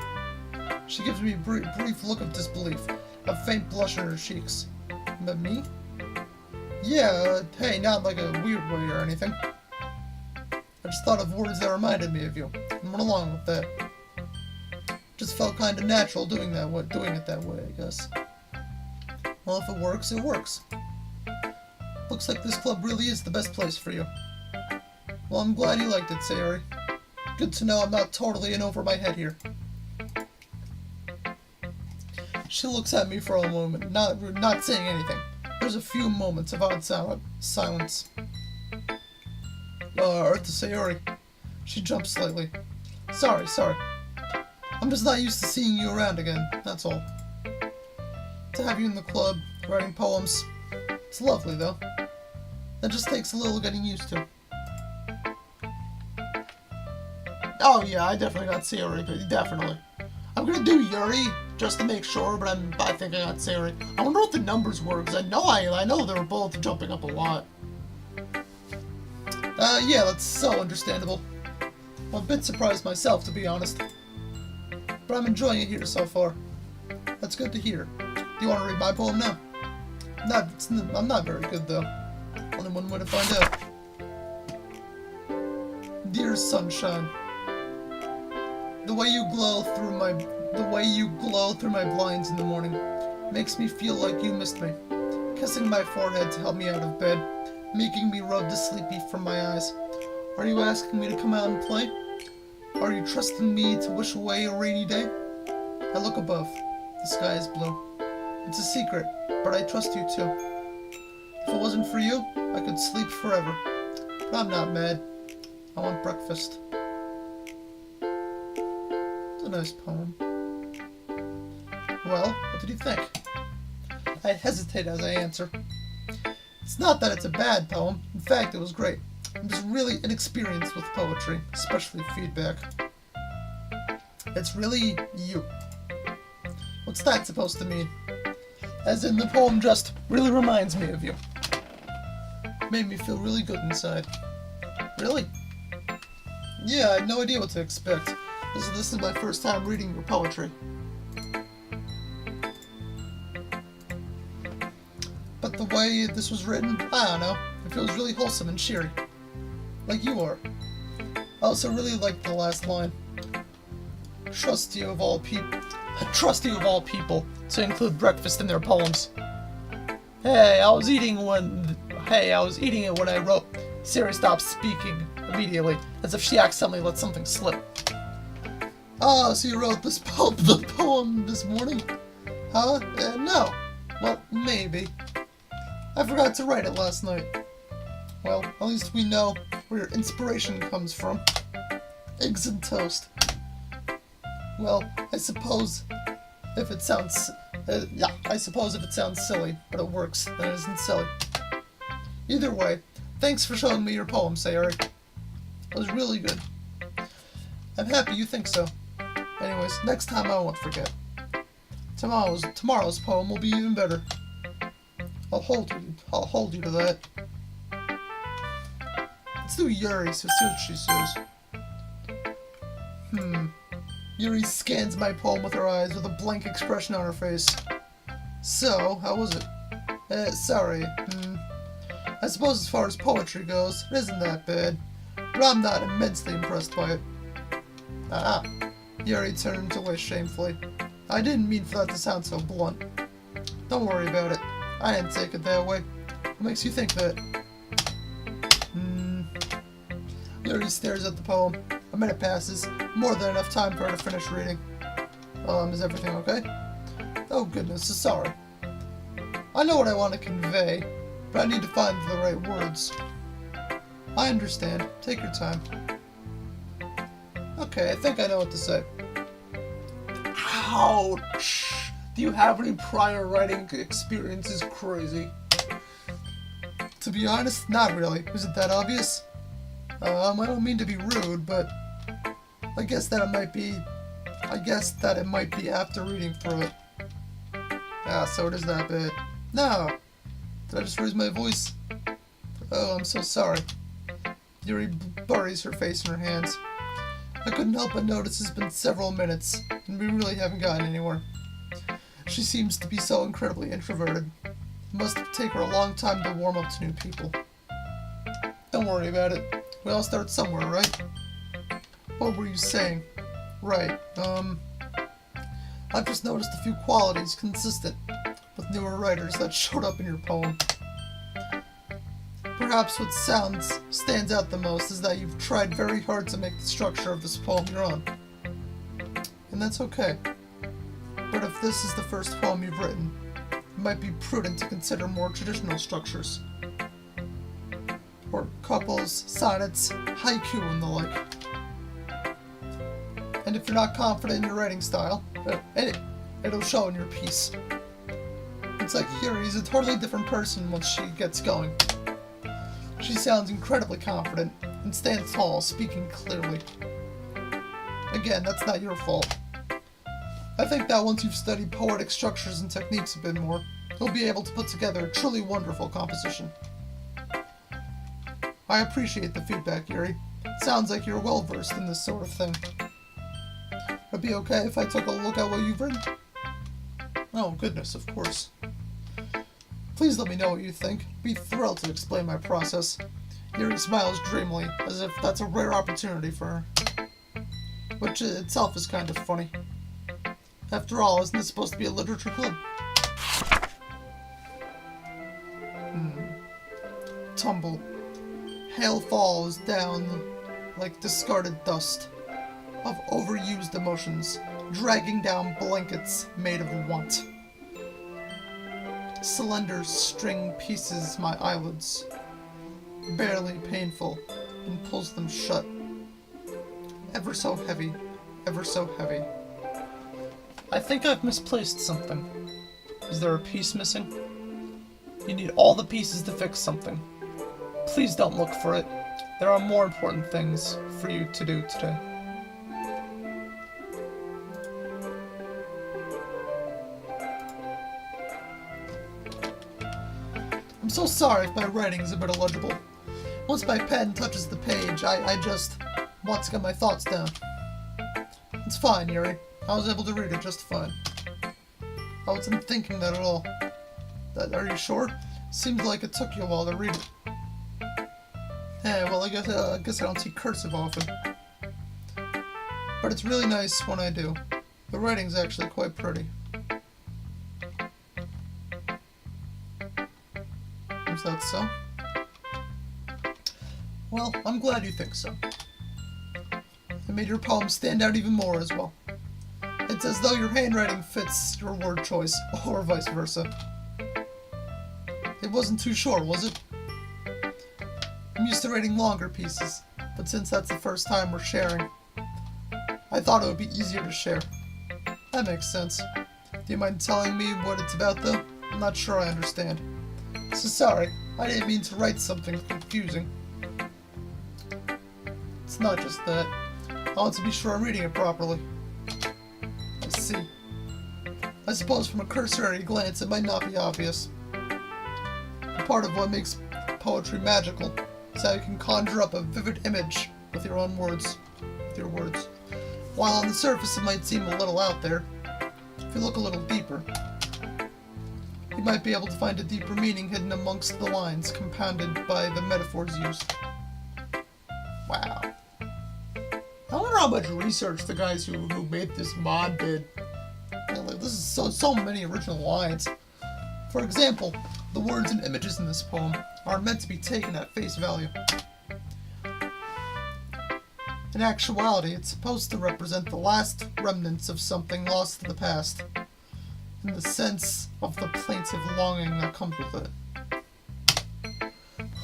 She gives me a brief look of disbelief, a faint blush on her cheeks. But me? Yeah, hey, not like a weird way or anything. I just thought of words that reminded me of you, and went along with that. Just felt kinda natural doing it that way, I guess. Well, if it works, it works. Looks like this club really is the best place for you. Well, I'm glad you liked it, Sayori. Good to know I'm not totally in over my head here. She looks at me for a moment, not saying anything. There's a few moments of odd silence. Earth Sayori. She jumps slightly. Sorry. I'm just not used to seeing you around again, that's all. To have you in the club, writing poems, it's lovely though. That just takes a little getting used to. Oh yeah, I definitely got Sayori, definitely. I'm gonna do Yuri, just to make sure, but I think I got Sayori. I wonder what the numbers were, because I know they were both jumping up a lot. Yeah, that's so understandable. I'm a bit surprised myself, to be honest. But I'm enjoying it here so far. That's good to hear. Do you want to read my poem now? I'm not very good, though. Only one way to find out. Dear sunshine, the way you glow through my blinds in the morning makes me feel like you missed me. Kissing my forehead to help me out of bed, making me rub the sleepy from my eyes. Are you asking me to come out and play? Are you trusting me to wish away a rainy day? I look above. The sky is blue. It's a secret, but I trust you too. If it wasn't for you, I could sleep forever. But I'm not mad. I want breakfast. It's a nice poem. Well, what did you think? I hesitate as I answer. It's not that it's a bad poem. In fact, it was great. I'm just really inexperienced with poetry, especially feedback. It's really you. What's that supposed to mean? As in, the poem just really reminds me of you. Made me feel really good inside. Really? Yeah, I had no idea what to expect. This is my first time reading your poetry. But the way this was written, I don't know. It feels really wholesome and cheery. Like you are. I also really liked the last line. Trust you of all people to include breakfast in their poems. Hey, I was eating it when I wrote. Siri stopped speaking immediately, as if she accidentally let something slip. Oh, so you wrote the poem this morning? Huh? No. Well, maybe. I forgot to write it last night. Well, at least we know where your inspiration comes from. Eggs and toast. Well, I suppose if it sounds Yeah, I suppose if it sounds silly, but it works, then it isn't silly. Either way, thanks for showing me your poem, Sayori. It was really good. I'm happy you think so. Anyways, next time I won't forget. Tomorrow's poem will be even better. I'll hold you to that. Let's do Yuri, so see what she says. Yuri scans my poem with her eyes with a blank expression on her face. So, how was it? Sorry. I suppose as far as poetry goes, it isn't that bad. But I'm not immensely impressed by it. Ah. Yuri turns away shamefully. I didn't mean for that to sound so blunt. Don't worry about it. I didn't take it that way. What makes you think that? Yuri stares at the poem. A minute passes. More than enough time for her to finish reading. Is everything okay? Oh goodness, sorry. I know what I want to convey, but I need to find the right words. I understand. Take your time. Okay, I think I know what to say. Ouch! Do you have any prior writing experiences? Crazy. To be honest, not really. Is it that obvious? I don't mean to be rude, but I guess that it might be after reading through it. So it is that bad. No! Did I just raise my voice? Oh, I'm so sorry. Yuri buries her face in her hands. I couldn't help but notice it's been several minutes, and we really haven't gotten anywhere. She seems to be so incredibly introverted. It must take her a long time to warm up to new people. Don't worry about it. We all start somewhere, right? What were you saying? Right, I've just noticed a few qualities consistent with newer writers that showed up in your poem. Perhaps what stands out the most is that you've tried very hard to make the structure of this poem your own. And that's okay. But if this is the first poem you've written, it might be prudent to consider more traditional structures. Or couples, sonnets, haiku, and the like. And if you're not confident in your writing style, it'll show in your piece. It's like Yuri's a totally different person once she gets going. She sounds incredibly confident and stands tall, speaking clearly. Again, that's not your fault. I think that once you've studied poetic structures and techniques a bit more, you'll be able to put together a truly wonderful composition. I appreciate the feedback, Yuri. It sounds like you're well versed in this sort of thing. Would it be okay if I took a look at what you've written? Oh, goodness, of course. Please let me know what you think. Be thrilled to explain my process. Yuri smiles dreamily, as if that's a rare opportunity for her. Which itself is kind of funny. After all, isn't this supposed to be a literature club? Tumble. Hail falls down like discarded dust of overused emotions, dragging down blankets made of want. Slender string pieces my eyelids, barely painful, and pulls them shut. Ever so heavy, ever so heavy. I think I've misplaced something. Is there a piece missing? You need all the pieces to fix something. Please don't look for it. There are more important things for you to do today. I'm so sorry if my writing is a bit illegible. Once my pen touches the page, I just want to get my thoughts down. It's fine, Yuri. I was able to read it just fine. I wasn't thinking that at all. Are you sure? Seems like it took you a while to read it. Well, I guess I don't see cursive often. But it's really nice when I do. The writing's actually quite pretty. Is that so? Well, I'm glad you think so. It made your poem stand out even more as well. It's as though your handwriting fits your word choice, or vice versa. It wasn't too short, was it? I'm used to writing longer pieces, but since that's the first time we're sharing, I thought it would be easier to share. That makes sense. Do you mind telling me what it's about, though? I'm not sure I understand. So sorry, I didn't mean to write something confusing. It's not just that. I want to be sure I'm reading it properly. I see. I suppose from a cursory glance it might not be obvious. But part of what makes poetry magical is how you can conjure up a vivid image with your own words. With your words. While on the surface it might seem a little out there, if you look a little deeper, you might be able to find a deeper meaning hidden amongst the lines compounded by the metaphors used. Wow. I wonder how much research the guys who made this mod did. Man, like, this is so many original lines. For example, the words and images in this poem are meant to be taken at face value. In actuality, it's supposed to represent the last remnants of something lost to the past, in the sense of the plaintive longing that comes with it.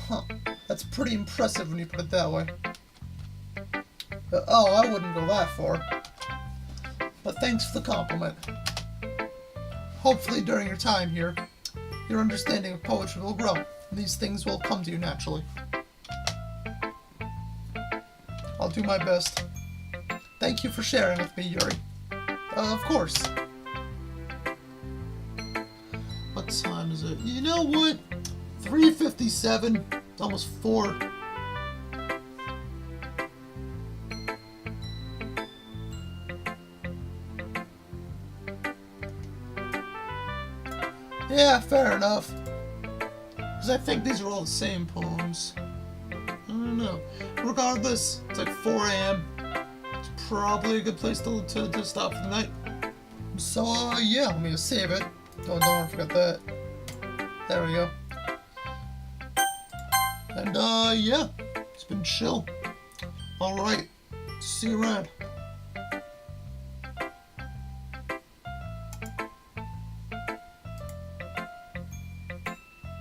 Huh, that's pretty impressive when you put it that way. Oh, I wouldn't go that far. But thanks for the compliment. Hopefully during your time here, your understanding of poetry will grow, and these things will come to you naturally. I'll do my best. Thank you for sharing with me, Yuri. Of course. What time is it? You know what? 3:57. It's almost 4. Yeah, fair enough. Because I think these are all the same poems. I don't know. Regardless, it's like 4 a.m. It's probably a good place to stop for the night. So, yeah, let me just save it. Don't want to forget that. There we go. And, yeah, it's been chill. Alright, see you around.